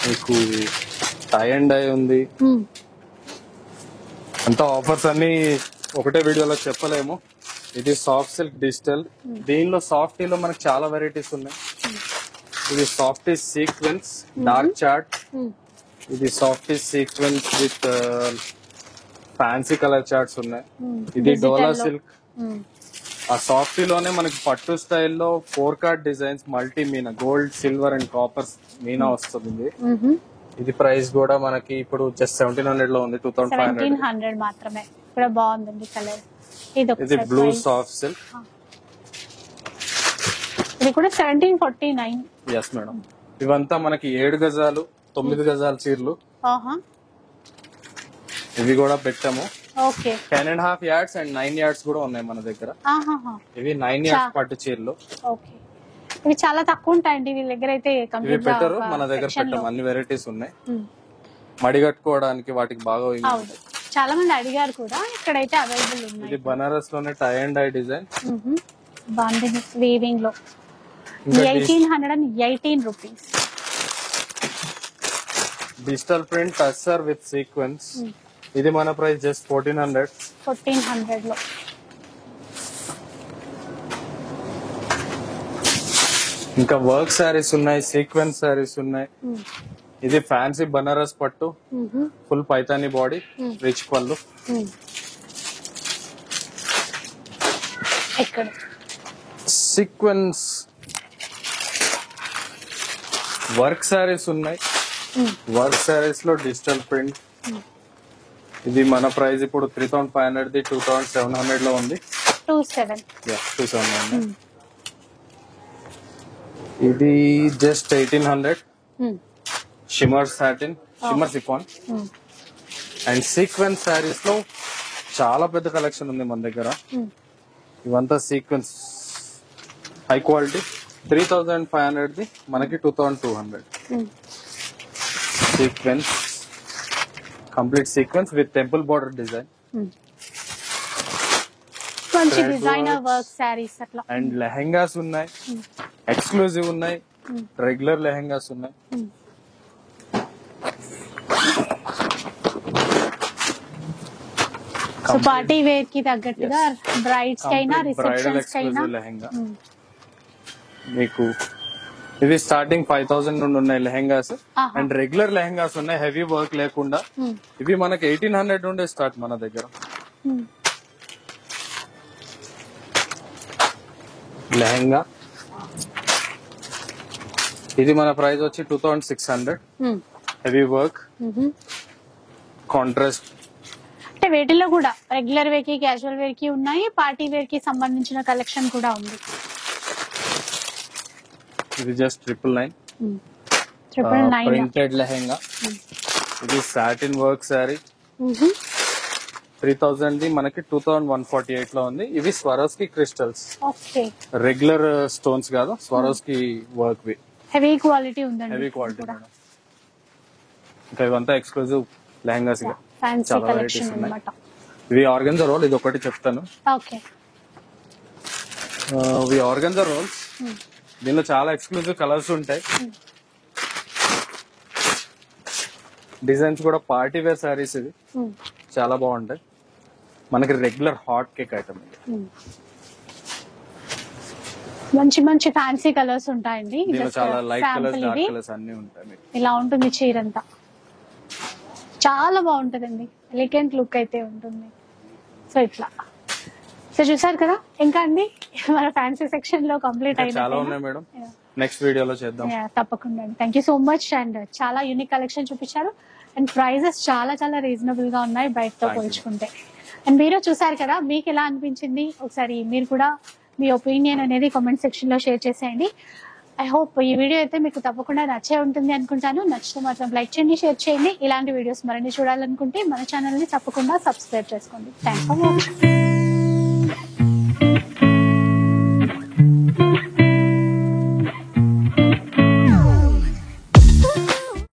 మీకు టై అండ్ డై ఉంది. అంతా ఆఫర్స్ అన్ని ఒకటే వీడియోలో చెప్పలేము. ఇది సాఫ్ట్ సిల్క్ డిజిటల్. దీనిలో సాఫ్టీలో మనకు చాలా వెరైటీస్ ఉన్నాయి. ఇది సాఫ్టీ సీక్వెన్స్ డార్క్ చార్ట్. ఇది softy sequence with fancy colour charts ఉన్నాయి. ఇది డోలా సిల్క్. ఆ సాఫ్టీలోనే మనకి పట్టు స్టైల్లో 4 card designs, multi Meena, gold, silver and copper Meena వస్తుంది. ఇది ప్రైస్ కూడా మనకి ఇప్పుడు జస్ట్ 1700 లో ఉంది. 2500 మాత్రమే. కూడా బాగుందండి కలర్. ఇది బ్లూ సాఫ్ట్ సిల్క్. ఇది కూడా 1749. Yes madam. ఇవంతా మనకి 7 గజాలు 9 గజాల చీరలు. ఇవి కూడా పెట్టాము. 10.5 yards అండ్ 9 yards కూడా ఉన్నాయి మన దగ్గర. ఇవి 9 yards పట్టు చీరలు. ఇవి చాలా తక్కువ ఉంటాయండి వీళ్ళ దగ్గర అయితే. ఇవి పెట్టరు, మన దగ్గర పెట్టాము. అన్ని వెరైటీస్ ఉన్నాయి. మడిగట్టుకోవడానికి వాటికి బాగా. చాలా మంది అడిగారు కూడా, ఇక్కడైతే అవైలబుల్ ఉన్నాయి. ఇది బనారస్ లోనే tie and dye design. Bandhani weaving లో 1818 rupees. Digital print tussar with sequence. ఇది మన ప్రైస్ జస్ట్ 1400 లో. ఇంకా వర్క్ శారీస్ ఉన్నాయి, సీక్వెన్స్ శారీస్ ఉన్నాయి. ఇది ఫ్యాన్సీ బనారస్ పట్టు, ఫుల్ పైతాని బాడీ, రిచ్ పళ్ళు. సీక్వెన్స్ వర్క్ శారీస్ ఉన్నాయి. వర్క్ శారీస్ లో డిజిటల్ ప్రింట్. ఇది మన ప్రైస్ ఇప్పుడు 3500, 2700 లో ఉంది. 2700. ఇది just 1800. Shimmer satin, shimmer chiffon and sequence saris లో చాలా పెద్ద కలెక్షన్ ఉంది మన దగ్గర. ఇవంతా సీక్వెన్స్ హై క్వాలిటీ. 3500 ది మనకి 2200. Sequence complete sequence with temple border design. మంచి డిజైనర్ వర్క్ సారీస్ అట్లా. అండ్ లెహెంగాస్ ఉన్నాయి, ఎక్స్క్లూజివ్ ఉన్నాయి, రెగ్యులర్ లెహెంగాస్ ఉన్నాయి. సో పార్టీ వేర్ కి తగ్గట్టుగా బ్రైడ్స్ కైనా రిసెప్షన్స్ కైనా లెహెంగా. మీకు ఇవి స్టార్టింగ్ 5000 నుండి ఉన్నాయి లెహెంగాస్. అండ్ రెగ్యులర్ లెహెంగాస్ ఉన్నాయి, హెవీ వర్క్ లేకుండా. ఇవి మనకి 1800 నుండే స్టార్ట్ మన దగ్గర. లెహెంగా ఇది మన ప్రైస్ వచ్చి 2600. Heavy work, contrast. అంటే వీటిలో కూడా రెగ్యులర్ వేర్ కి, క్యాజువల్ వేర్ కి ఉన్నాయి, పార్టీ వేర్ కి సంబంధించిన కలెక్షన్ కూడా ఉంది. ఇది జస్ట్ 999 ప్రింటెడ్ లెహెంగా. ఇది సాటిన్ వర్క్ సారీ. 3000 ది మనకి 2148 లో ఉంది. ఇవి స్వరోస్కి క్రిస్టల్స్, రెగ్యులర్ స్టోన్స్ కాదు, స్వరోస్కి వర్క్ వి. హెవీ క్వాలిటీ ఉందండి. Heavy quality. ఇంకా ఇవంతా ఎక్స్క్లూజివ్ లెహెంగాస్. చాలా వెరైటీస్ ఉన్నాయి. ఇవి ఆర్గన్జా రోల్. ఇది ఒకటి చెప్తాను. ఇవి ఆర్గన్జా రోల్స్. దీనిలో చాలా ఎక్స్క్లూజివ్ కలర్స్ ఉంటాయి. డిజైన్స్ కూడా పార్టీ వేర్ సారీస్. ఇది చాలా బాగుంటాయి. మనకి రెగ్యులర్ హాట్ కేక్ ఐటమ్. మంచి మంచి ఫ్యాన్సీ కలర్స్ ఉంటాయండి. చాలా లైట్ కలర్స్, డార్క్ కలర్స్ అన్ని ఉంటాయి. ఇలా ఉంటుంది చీరంతా. చాలా బాగుంటదండి. ఎలిగెంట్ లుక్ అయితే ఉంటుంది. సో ఇట్లా సో చూసారు కదా. ఇంకా అండి మన ఫ్యాన్సీ సెక్షన్ లో కంప్లీట్ చాలా ఉన్నాయి మేడం. నెక్స్ట్ వీడియోలో చేద్దాం. తప్పకుండా అండి. Thank you so much. And చాలా యూనిక్ కలెక్షన్ చూపించారు. అండ్ ప్రైజెస్ చాలా చాలా రీజనబుల్ గా ఉన్నాయి బయటతో పోల్చుకుంటే. అండ్ మీరు చూసారు కదా, మీకు ఎలా అనిపించింది ఒకసారి మీరు కూడా మీ ఒపీనియన్ అనేది కామెంట్ సెక్షన్ లో షేర్ చేసేయండి. ఐ హోప్ ఈ వీడియో అయితే మీకు తప్పకుండా నచ్చే ఉంటుంది అనుకుంటాను. నచ్చితే మాత్రం లైక్ చేయండి, షేర్ చేయండి. ఇలాంటి వీడియోస్ మరిన్ని చూడాలనుకుంటే మన ఛానల్ని తప్పకుండా సబ్స్క్రైబ్ చేసుకోండి. Thanks for watching.